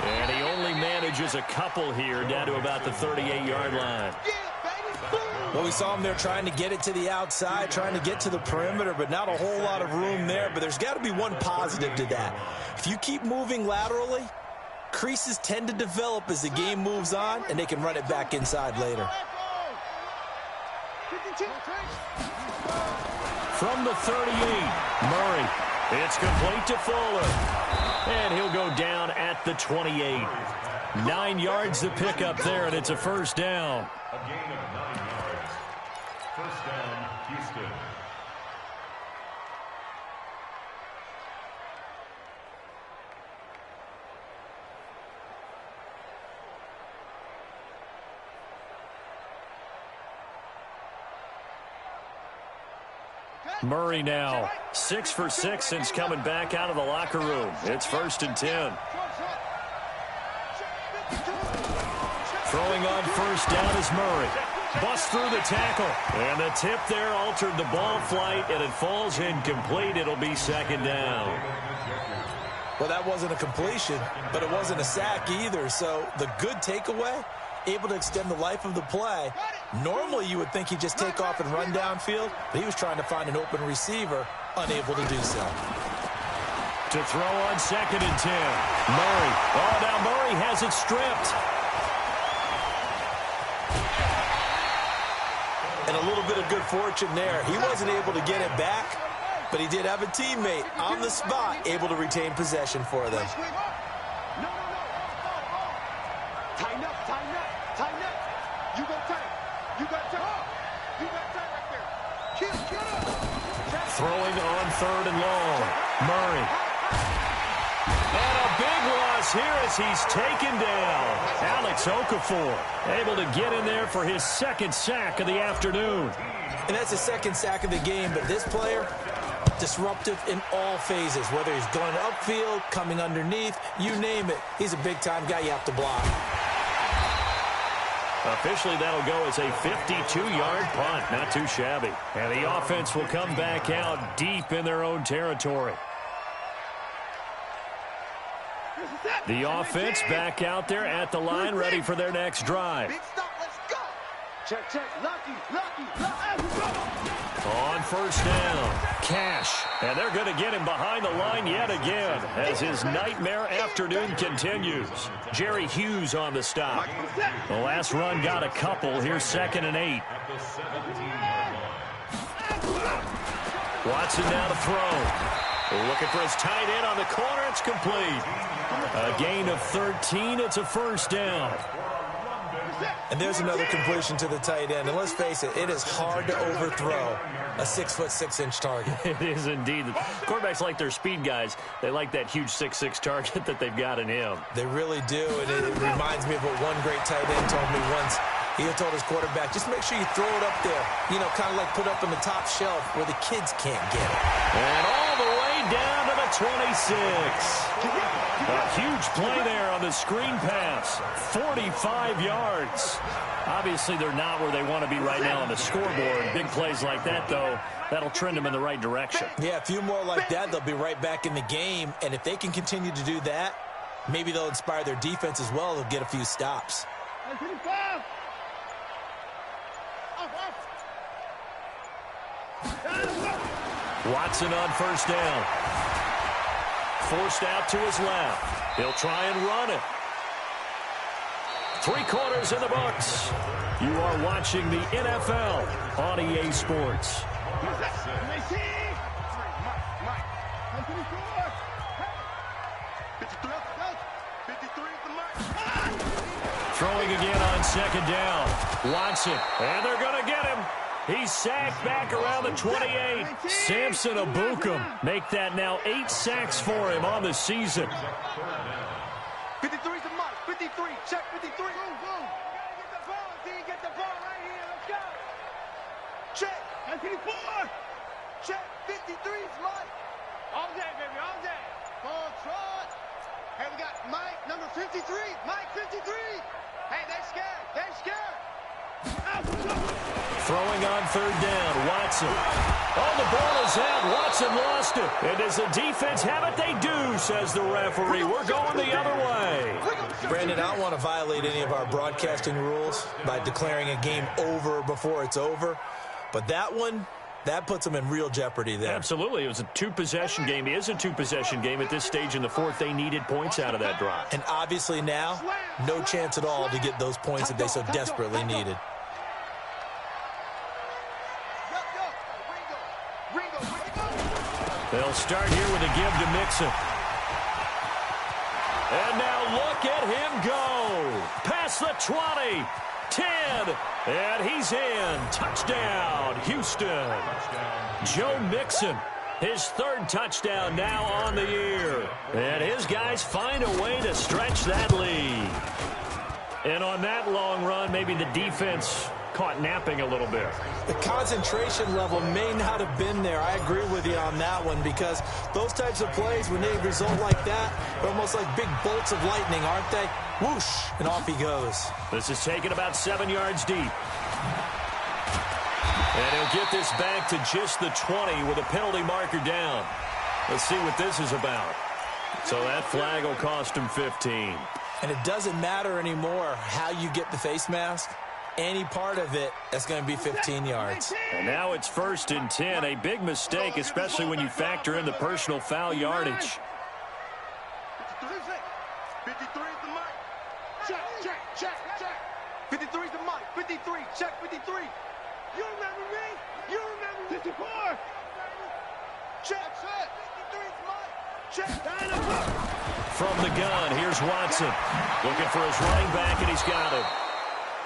And he only manages a couple here, down to about the 38-yard line. Well, we saw him there trying to get it to the outside, trying to get to the perimeter, but not a whole lot of room there. But there's got to be one positive to that. If you keep moving laterally, creases tend to develop as the game moves on, and they can run it back inside later. From the 38, Murray. It's complete to Fuller. And he'll go down at the 28. 9 yards to pick up there, and it's a 1st down. A gain of 9 yards. 1st down, Houston. Murray now 6 for 6 since coming back out of the locker room. It's 1st and 10. Throwing on 1st down is Murray. Busts through the tackle. And the tip there altered the ball flight, and it falls incomplete. It'll be 2nd down. Well, that wasn't a completion, but it wasn't a sack either. So the good takeaway, able to extend the life of the play. Normally you would think he'd just take off and run downfield, but he was trying to find an open receiver, unable to do so. To throw on 2nd and 10. Murray. Oh, now Murray has it stripped. And a little bit of good fortune there. He wasn't able to get it back, but he did have a teammate on the spot able to retain possession for them. Tighten up, tighten up, tighten up. You go tight. You got tight. You got tight right there. Throwing on 3rd and long. Murray. And a big loss here as he's taken down. Alex Okafor able to get in there for his 2nd sack of the afternoon. And that's the 2nd sack of the game, but this player, disruptive in all phases, whether he's going upfield, coming underneath, you name it. He's a big-time guy you have to block. Officially, that'll go as a 52-yard punt. Not too shabby. And the offense will come back out deep in their own territory. The offense back out there at the line, ready for their next drive. Big stop, let's go. Check, check. Lucky. On 1st down, Cash. And they're going to get him behind the line yet again as his nightmare afternoon continues. Jerry Hughes on the stop. The last run got a couple. Here's 2nd and 8. Watson now to throw. Looking for his tight end on the corner. It's complete. A gain of 13. It's a 1st down. And there's another completion to the tight end. And let's face it, it is hard to overthrow a 6'6" target. It is indeed. The quarterbacks like their speed guys. They like that huge 6'6" target that they've got in him. They really do, and it reminds me of what one great tight end told me once. He had told his quarterback, just make sure you throw it up there, you know, kind of like put up on the top shelf where the kids can't get it. And all the way down to the 26. A huge play there on the screen pass. 45 yards. Obviously, they're not where they want to be right now on the scoreboard. Big plays like that, though, that'll trend them in the right direction. Yeah, a few more like that, they'll be right back in the game. And if they can continue to do that, maybe they'll inspire their defense as well. They'll get a few stops. Watson on first down. Forced out to his left. He'll try and run it. 3 quarters in the books. You are watching the NFL on EA Sports. Throwing again on second down. Watson, and they're going to get him. He's sacked back around the 28. Samson Abukum make that now 8 sacks for him on the season. 53's the mark. 53. Check 53. Boom, boom. Get the ball, D. Get the ball right here. Let's go. Check. 54. Check. 53's Mike. All day, baby. All day. Ball trot. Hey, we got Mike, number 53. Mike, 53. Hey, they're scared. They're scared. Throwing on third down, Watson. Oh, the ball is out. Watson lost it. And does the defense have it? They do, says the referee. We're going the other way. Brandon, I don't want to violate any of our broadcasting rules by declaring a game over before it's over. But that one, that puts them in real jeopardy there. Absolutely. It was a 2-possession game. It is a 2-possession game. At this stage in the fourth, they needed points out of that drive. And obviously now, no chance at all to get those points that they so desperately needed. They'll start here with a give to Mixon. And now look at him go. Past the 20, 10, and he's in. Touchdown, Houston. Joe Mixon, his 3rd touchdown now on the year. And his guys find a way to stretch that lead. And on that long run, maybe the defense caught napping a little bit. The concentration level may not have been there. I agree with you on that one, because those types of plays, when they result like that, they're almost like big bolts of lightning, aren't they? Whoosh, and off he goes. This is taken about 7 yards deep. And he'll get this back to just the 20 with a penalty marker down. Let's see what this is about. So that flag will cost him 15. And it doesn't matter anymore how you get the face mask. Any part of it, that's going to be 15 yards. And now it's 1st and 10. A big mistake, especially when you factor in the personal foul yardage. 53 is the mic. Check. 53 is the mic. 53. Check 53. You remember me? You remember 54. Check. 53 is mic. Check. From the gun, here's Watson. Looking for his running back, and he's got it.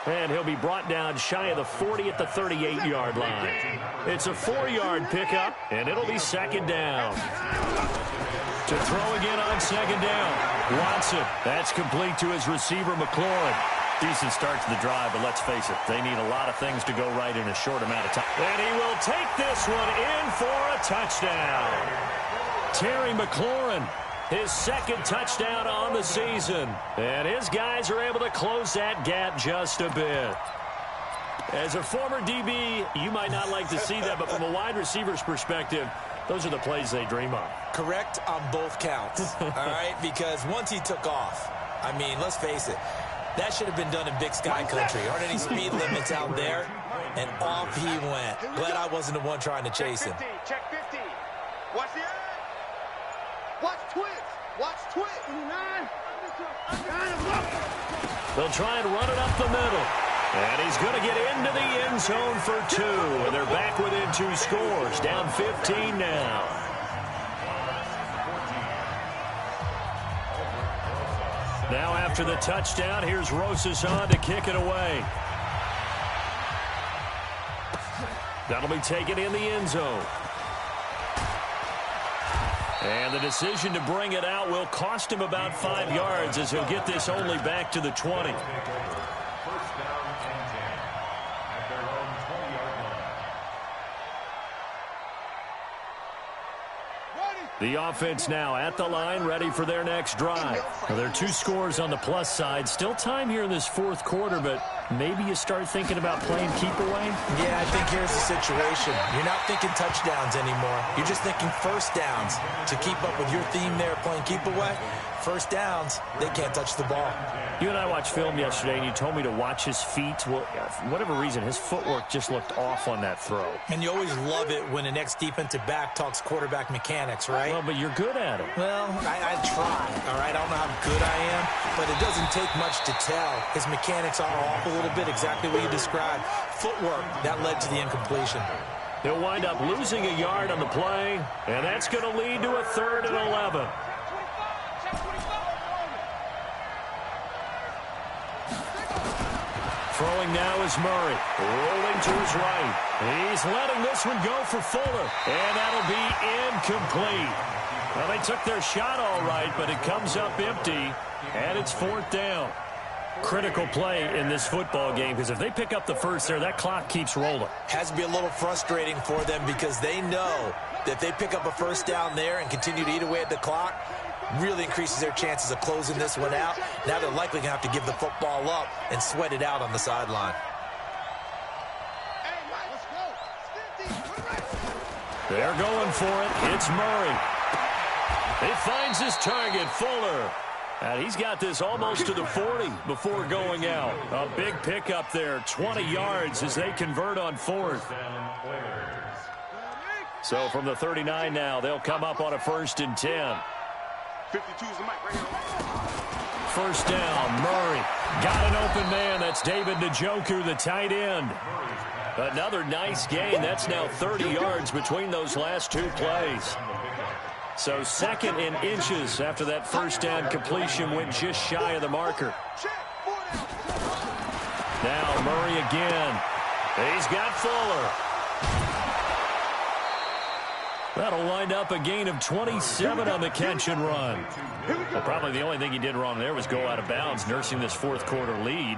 And he'll be brought down shy of the 40 at the 38-yard line. It's a 4-yard pickup, and it'll be 2nd down. To throw again on 2nd down. Watson, that's complete to his receiver, McLaurin. Decent start to the drive, but let's face it, they need a lot of things to go right in a short amount of time. And he will take this one in for a touchdown. Terry McLaurin, his 2nd touchdown on the season. And his guys are able to close that gap just a bit. As a former DB, you might not like to see that, but from a wide receiver's perspective, those are the plays they dream of. Correct on both counts, all right? Because once he took off, I mean, let's face it, that should have been done in Big Sky Country. Aren't any speed limits out there? And off he went. Glad I wasn't the one trying to chase him. Check 50. Watch the eye. Watch twitch. Watch twitch. They'll try and run it up the middle. And he's going to get into the end zone for 2. And they're back within 2 scores. Down 15 now. Now after the touchdown, here's Rosas on to kick it away. That'll be taken in the end zone. And the decision to bring it out will cost him about 5 yards as he'll get this only back to the 20. First down and 10 at their own 20-yard line. The offense now at the line, ready for their next drive. Well, there are 2 scores on the plus side. Still time here in this fourth quarter, but maybe you start thinking about playing keep away? Yeah, I think here's the situation. You're not thinking touchdowns anymore. You're just thinking first downs. To keep up with your theme there, playing keep away, first downs, they can't touch the ball. You and I watched film yesterday, and you told me to watch his feet. Well, for whatever reason, his footwork just looked off on that throw. And you always love it when an ex-defensive back talks quarterback mechanics, right? Well, but you're good at it. Well, I try, all right? I don't know how good I am, but it doesn't take much to tell. His mechanics are off a little bit, exactly what you described. Footwork, that led to the incompletion. He'll wind up losing a yard on the play, and that's going to lead to a 3rd and 11. Throwing now is Murray. Rolling to his right. He's letting this one go for Fuller. And that'll be incomplete. Well, they took their shot all right, but it comes up empty. And it's 4th down. Critical play in this football game, because if they pick up the first there, that clock keeps rolling. Has to be a little frustrating for them because they know that if they pick up a first down there and continue to eat away at the clock, really increases their chances of closing this one out. Now they're likely going to have to give the football up and sweat it out on the sideline. They're going for it. It's Murray. He finds his target, Fuller. And he's got this almost to the 40 before going out. A big pickup there, 20 yards as they convert on 4th. So from the 39 now, they'll come up on a 1st and 10. 52's the mic right here. First down, Murray. Got an open man. That's David Njoku, the tight end. Another nice gain. That's now 30 yards between those last 2 plays. So 2nd in inches after that first down completion went just shy of the marker. Now Murray again. He's got Fuller. That'll wind up a gain of 27 on the catch and run. Well, probably the only thing he did wrong there was go out of bounds, nursing this 4th quarter lead.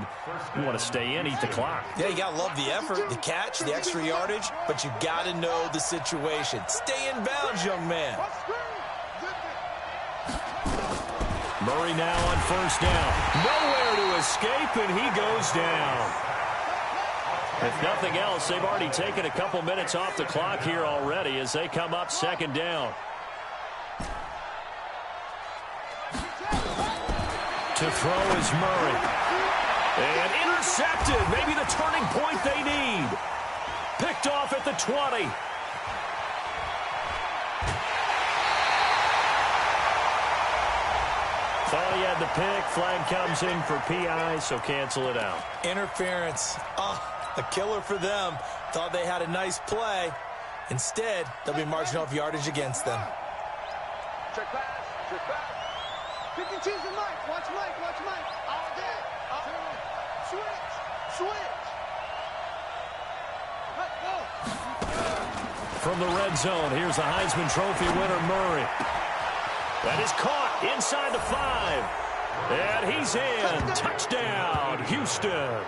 You want to stay in, eat the clock. Yeah, you got to love the effort, the catch, the extra yardage, but you got to know the situation. Stay in bounds, young man. Murray now on first down. Nowhere to escape, and he goes down. If nothing else, they've already taken a couple minutes off the clock here already as they come up 2nd down. To throw is Murray. And intercepted. Maybe the turning point they need. Picked off at the 20. Thought he had the pick. Flag comes in for PI, so cancel it out. Interference. A killer for them. Thought they had a nice play. Instead, they'll be marching off yardage against them. Check pass. Check pass. 52's the mic. Watch Mike. Watch Mike. All day. Switch. Switch. Let's go. From the red zone, here's the Heisman Trophy winner, Murray. That is caught inside the 5. And he's in. Touchdown, Houston.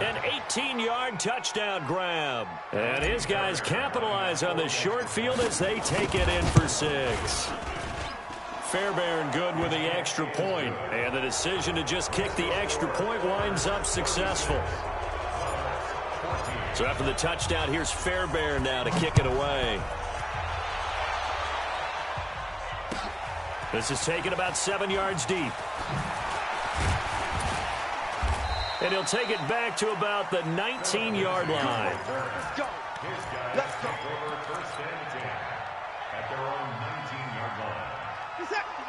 An 18-yard touchdown grab. And his guys capitalize on the short field as they take it in for 6. Fairbairn good with the extra point. And the decision to just kick the extra point winds up successful. So after the touchdown, here's Fairbairn now to kick it away. This is taken about 7 yards deep. And he'll take it back to about the 19-yard line. Let's go. Let's go. First and 10 at their own 19-yard line.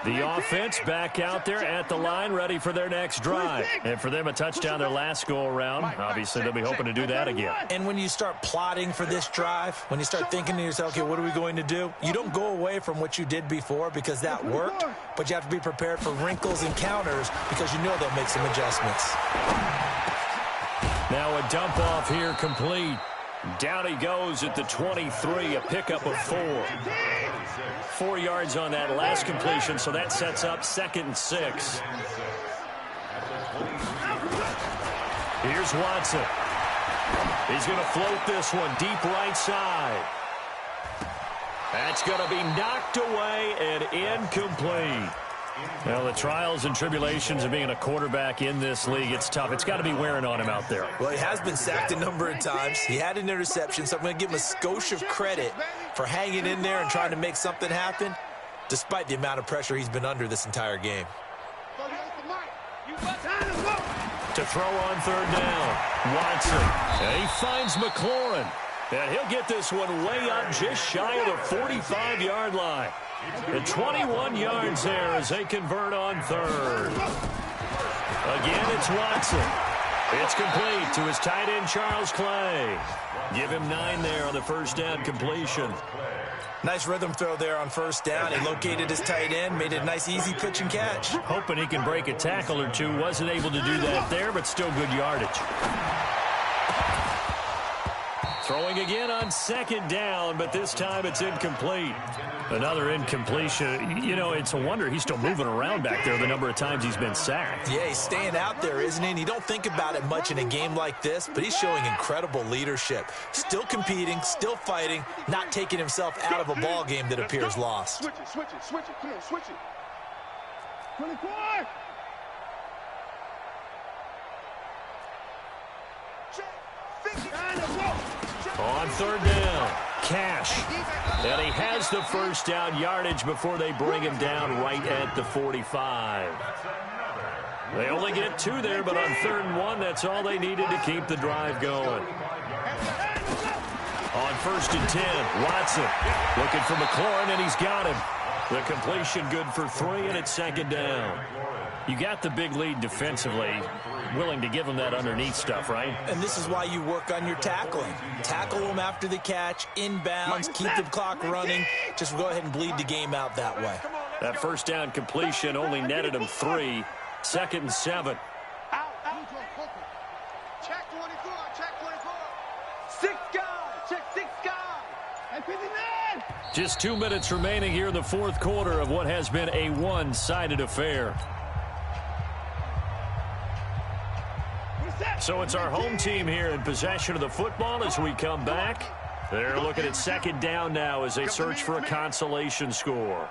The offense back out there at the line, ready for their next drive. And for them, a touchdown their last go-around. Obviously, they'll be hoping to do that again. And when you start plotting for this drive, when you start thinking to yourself, okay, what are we going to do? You don't go away from what you did before because that worked, but you have to be prepared for wrinkles and counters because you know they'll make some adjustments. Now a dump off here complete. Down he goes at the 23, a pickup of 4. 4 yards on that last completion, so that sets up 2nd and 6. Here's Watson. He's going to float this one deep right side. That's going to be knocked away and incomplete. Well, the trials and tribulations of being a quarterback in this league, it's tough. It's got to be wearing on him out there. Well, he has been sacked a number of times. He had an interception, so I'm going to give him a skosh of credit for hanging in there and trying to make something happen, despite the amount of pressure he's been under this entire game. To throw on 3rd down, Watson. And he finds McLaurin. And he'll get this one way up just shy of the 45-yard line. And 21 yards there as they convert on 3rd. Again, it's Watson. It's complete to his tight end, Charles Clay. Give him 9 there on the 1st down completion. Nice rhythm throw there on 1st down. He located his tight end, made it a nice, easy pitch and catch. Hoping he can break a tackle or two. Wasn't able to do that there, but still good yardage. Throwing again on 2nd down, but this time it's incomplete. Another incompletion. You know, it's a wonder he's still moving around back there the number of times he's been sacked. Yeah, he's staying out there, isn't he? And you don't think about it much in a game like this, but he's showing incredible leadership. Still competing, still fighting, not taking himself out of a ball game that appears lost. Switch it, switch it, switch it. Come on, switch it. 24! On 3rd down, Cash. And he has the 1st down yardage before they bring him down right at the 45. They only get 2 there, but on 3rd and 1, that's all they needed to keep the drive going. On 1st and 10, Watson looking for McLaurin, and he's got him. The completion good for 3, and it's 2nd down. You got the big lead defensively. Willing to give him that underneath stuff, right? And this is why you work on your tackling. Tackle him after the catch, inbounds, keep the clock running. Just go ahead and bleed the game out that way. That 1st down completion only netted him 3. 2nd and 7. Check 24, check 24. 6 guys, check 6 guys. And 59. Just 2 minutes remaining here in the 4th quarter of what has been a one-sided affair. So it's our home team here in possession of the football as we come back. They're looking at 2nd down now as they search for a consolation score.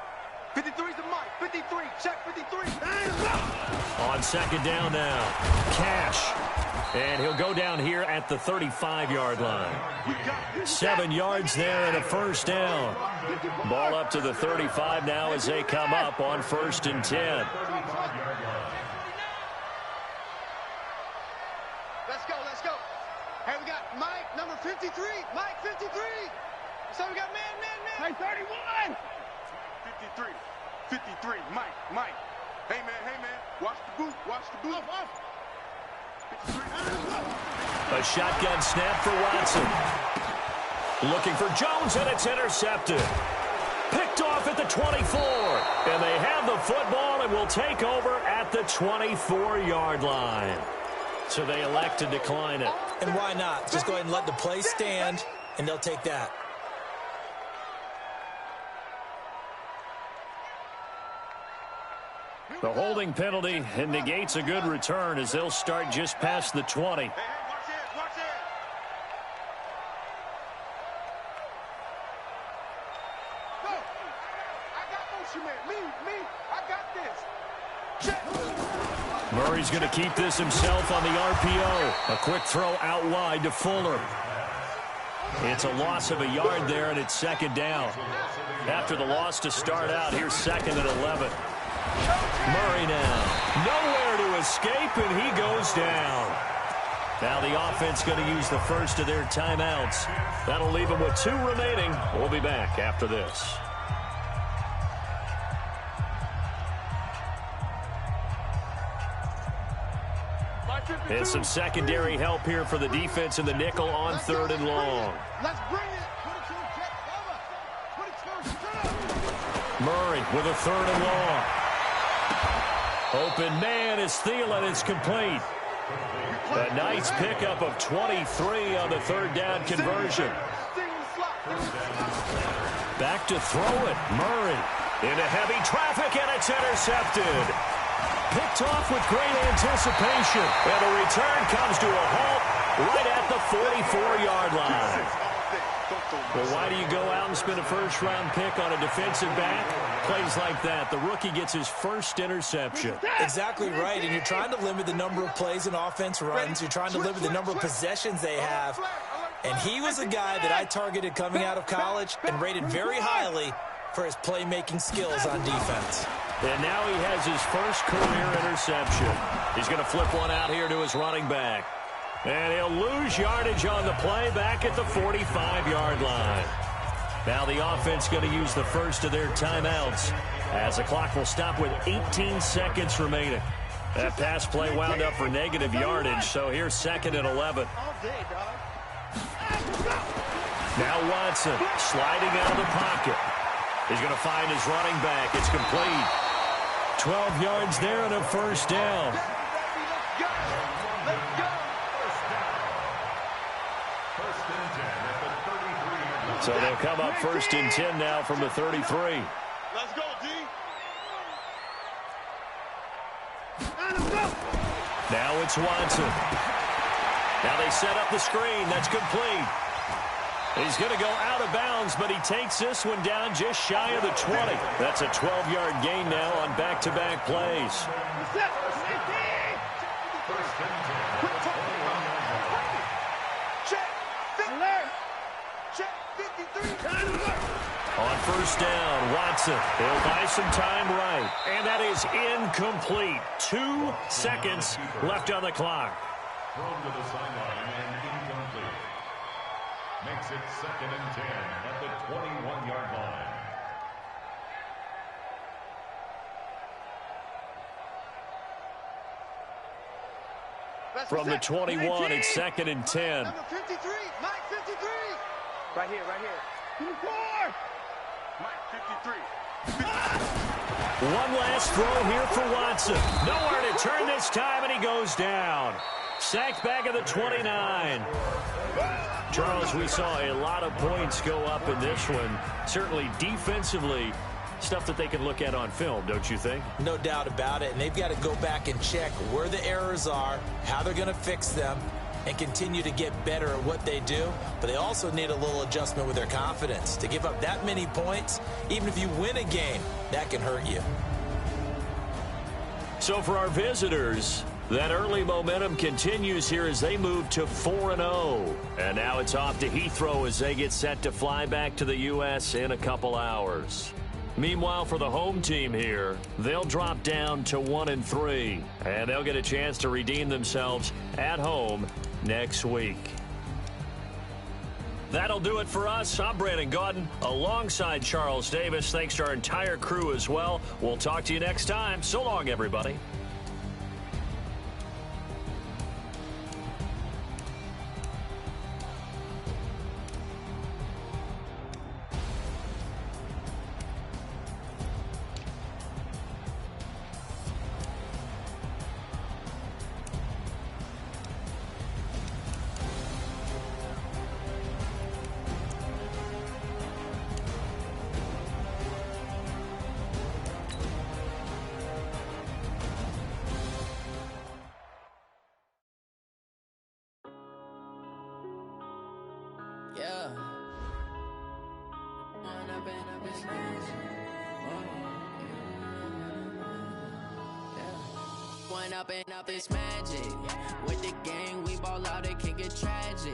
53's the mic. 53. Check 53. On 2nd down now, Cash. And he'll go down here at the 35-yard line. 7 yards there and a 1st down. Ball up to the 35 now as they come up on 1st and 10. Let's go. Hey, we got Mike, number 53. Mike, 53. So we got man. Hey, 31. 53. Mike. Hey, man. Watch the boot. Off. 53. A shotgun snap for Watson. Looking for Jones, and it's intercepted. Picked off at the 24. And they have the football and will take over at the 24-yard line. So they elect to decline it. And why not? Just go ahead and let the play stand, and they'll take that. The holding penalty and negates a good return as they'll start just past the 20. Watch it. Go. I got motion, man. Me. I got this. Check. Murray's going to keep this himself on the RPO. A quick throw out wide to Fuller. It's a loss of a yard there, and it's 2nd down. After the loss to start out, here's 2nd and 11. Murray now. Nowhere to escape, and he goes down. Now the offense going to use the first of their timeouts. That'll leave them with 2 remaining. We'll be back after this. And some secondary help here for the defense in the nickel on 3rd and long. Let's bring it. Murray with a 3rd and long. Open man is Thielen. It's complete. A nice pickup of 23 on the 3rd down conversion. Back to throw it. Murray into heavy traffic, and it's intercepted. Picked off with great anticipation. And the return comes to a halt right at the 44-yard line. Well, why do you go out and spend a first-round pick on a defensive back? Plays like that. The rookie gets his first interception. Exactly right, and you're trying to limit the number of plays and offense runs. You're trying to limit the number of possessions they have. And he was a guy that I targeted coming out of college and rated very highly for his playmaking skills on defense. And now he has his first career interception. He's going to flip one out here to his running back. And he'll lose yardage on the play back at the 45-yard line. Now the offense going to use the first of their timeouts as the clock will stop with 18 seconds remaining. That pass play wound up for negative yardage, so here's 2nd and 11. Now Watson sliding out of the pocket. He's going to find his running back. It's complete. 12 yards there and a first down. So they'll come up 1st and 10 now from the 33. Let's go, D. Now it's Watson. Now they set up the screen. That's complete. He's going to go out of bounds, but he takes this one down just shy of the 20. That's a 12-yard gain now on back-to-back plays. On 1st down, Watson. He'll buy some time right. And that is incomplete. 2 seconds left on the clock. Thrown to the sideline and incomplete. Makes it 2nd and 10 at the 21-yard line. From the 21, it's 2nd and 10. Number 53, Mike 53. Right here, right here. 54. Mike 53. One last throw here for Watson. Nowhere to turn this time, and he goes down. Sacked back at the 29. Charles, we saw a lot of points go up in this one. Certainly defensively, stuff that they can look at on film, don't you think? No doubt about it, and they've got to go back and check where the errors are, how they're going to fix them, and continue to get better at what they do. But they also need a little adjustment with their confidence. To give up that many points, even if you win a game, that can hurt you. So for our visitors, that early momentum continues here as they move to 4-0. And now it's off to Heathrow as they get set to fly back to the U.S. in a couple hours. Meanwhile, for the home team here, they'll drop down to 1-3. And they'll get a chance to redeem themselves at home next week. That'll do it for us. I'm Brandon Gaudin alongside Charles Davis. Thanks to our entire crew as well. We'll talk to you next time. So long, everybody. Yeah. One up and up is magic. With the gang, we ball out, it can get tragic.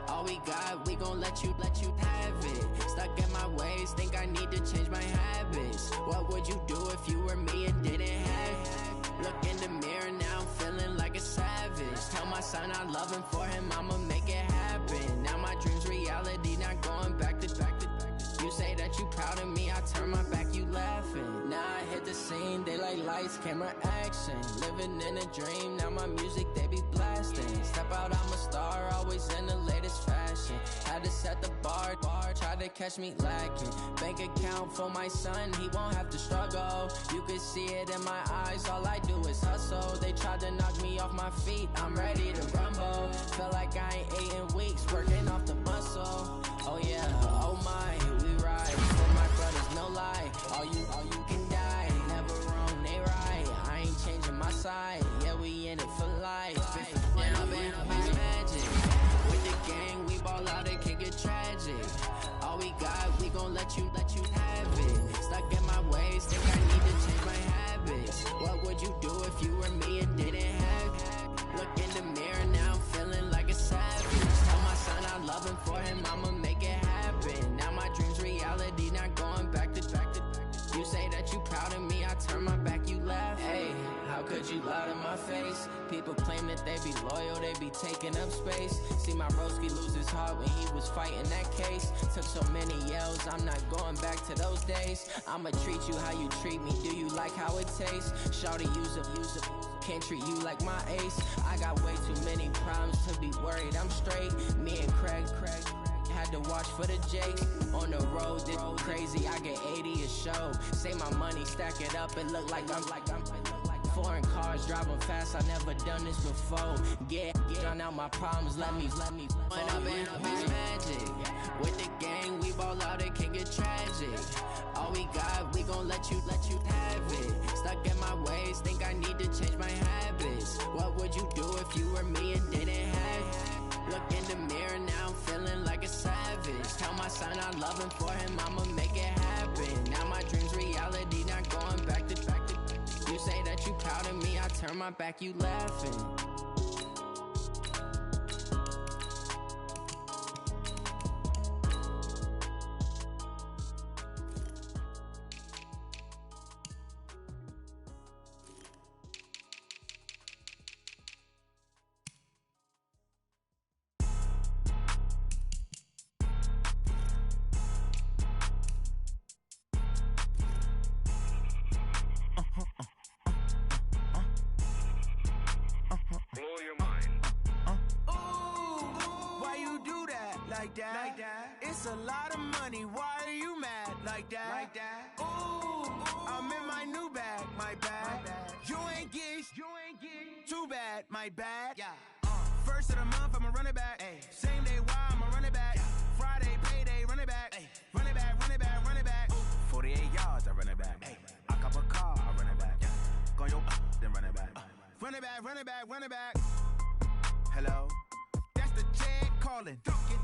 All we got, we gon' let you have it. Stuck in my ways, think I need to change my habits. What would you do if you were me and didn't have it? Look in the mirror, now I'm feeling like a savage. Tell my son I love him, for him I'ma make it happen. Now my dream's reality, not going back to. You say that you proud of me, I turn my back, you laughing. Now I hit the the scene, they like lights, camera, action. Living in a dream, now my music they be blasting. Step out, I'm a star, always in the latest fashion. Had to set the bar, try to catch me lacking. Bank account for my son, he won't have to struggle. You can see it in my eyes, all I do is hustle. They tried to knock me off my feet, I'm ready to rumble. Feel like I ain't ate in weeks, working off the muscle. Oh yeah, oh my, we ride. For my brothers, no lie. All you can die. Never wrong, they right. I ain't changing my side. Yeah, we in it for life. Yeah, I've been magic. With the gang, we ball out, it can get tragic. All we got, we gon' let you have it. Stuck in my ways, think I need to change my habits. What would you do if you were me and didn't have it? Look in the mirror now, I'm feeling like a savage. Tell my son I love him, for him I'ma make it happen. Now my dream's reality, not going back to. You say that you proud of me, I turn my back, you laugh. Hey, how could you lie to my face? People claim that they be loyal, they be taking up space. See my broski lose his heart when he was fighting that case. Took so many yells, I'm not going back to those days. I'ma treat you how you treat me, do you like how it tastes? Shawty, use a can't treat you like my ace. I got way too many problems to be worried, I'm straight. Me and Craig had to watch for the Jakes. On the road, this crazy, I get 80 a show. Say my money, stack it up, it look like I'm foreign cars, driving fast, I never done this before. Get on out my problems, let me When I've been magic. With the gang, we ball out, it can get tragic. All we got, we gon' let you have it. Stuck in my ways, think I need to change my habits. What would you do if you were me and didn't have it? Look in the mirror now, I'm feeling like a savage. Tell my son I love him, for him I'ma make it happen. Now my dream's reality, not going back to. You say that you proud of me, I turn my back, you laughing. Like that. It's a lot of money, why are you mad like that? Ooh, I'm in my new bag, my bad. You ain't get too bad, my bad. Yeah. First of the month, I'ma run it back. Ay. Same day, why I'ma run it back. Friday, payday, run it back. Ay. Run it back, run it back, run it back. 48 yards, I run it back. Ay. I cop a car, I run it back. Yeah. Go your then run it back. Run it back, run it back, run it back. Hello? That's the check calling.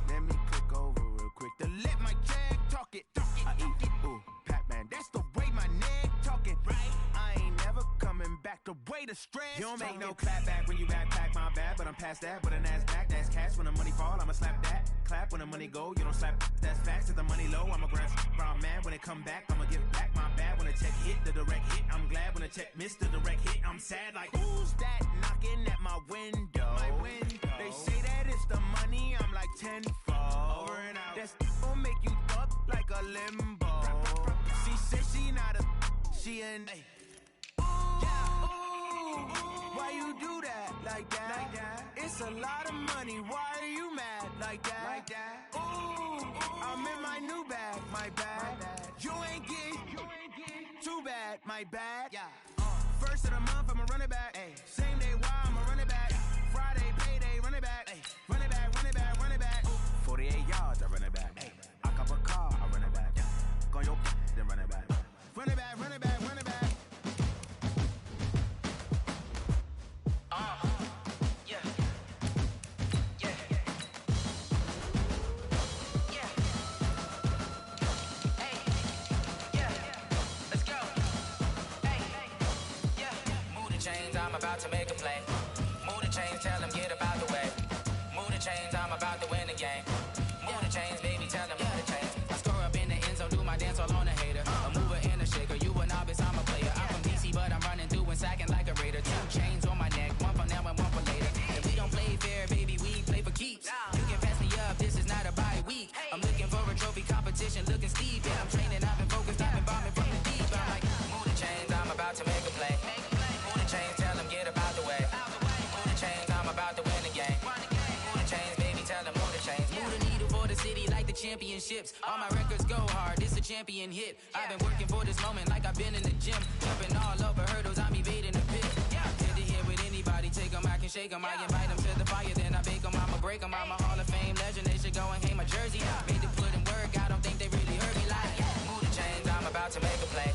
Let me click over real quick to let my check talk it. I eat, ooh, Pac-Man, that's the way my neck talking. Right? I ain't never coming back the way the stress. You don't make no clap back when you backpack, my bad, but I'm past that. With an ass back, that's cash. When the money fall, I'ma slap that. Clap when the money go, you don't slap. That's facts. If the money low, I'ma grab brown man. When it come back, I'ma give back my bad. When the check hit, the direct hit, I'm glad. When the check missed the direct hit, I'm sad. Like, who's that knocking at my window? They say that it's the money, I'm like tenfold. Over and out. That's gon' make you up like a limbo. She said she not a, she an. Ooh, why you do that like that? It's a lot of money, why are you mad like that? Ooh, I'm in my new bag, my bad. You ain't get too bad, my bad. Yeah. First of the month, I'ma run it back. Ay. Same day, why I'ma run it back. Friday, payday, run it back. Ay. Run it back, run it back, run it back. 48 yards, I run it back. Ay. I cop a car, I run it back. Go your then run it back. Run it back, run it back, run it back. Yeah. Hey. Yeah. Let's go. Hey. Yeah. Move the chains, I'm about to make a play. Move the chains, tell them get about the way. Move the chains, I'm about to win the game. Move the chains, baby, tell them move the chains. I score up in the end zone, do my dance all on a hater. A mover and a shaker, you a novice, I'm a player. I'm from DC, but I'm running through and sacking like a raider. 2 chains on my neck, one for now and one for later. If we don't play fair, baby, we play for keeps. You can pass me up, this is not a bye week. I'm looking for a trophy competition, looking steep. Yeah, I'm training, I've been focused, I've been bombing from the deep. I'm like, move the chains, I'm championships. All my records go hard, it's a champion hit. I've been working for this moment like I've been in the gym. Jumping all over hurdles, I'm evading the pit. Head to head with anybody, take them, I can shake them. I invite them to the fire, then I bake them, I'ma break them. I'm a Hall of Fame legend, they should go and hang my jersey. Made to put in work, I don't think they really heard me like, move the chains, I'm about to make a play.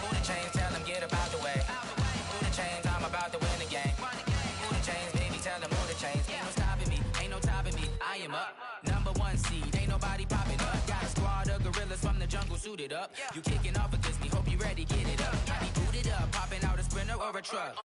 Move the chains, tell them get up out the way. Move the chains, I'm about to win the game. Move the chains, baby, tell them move the chains. Ain't no stopping me, ain't no topping me, I am up. Number one seed, ain't nobody popping up. Got a squad of gorillas from the jungle suited up. You kicking off against me, hope you ready, get it up. I be booted up, popping out a Sprinter or a truck.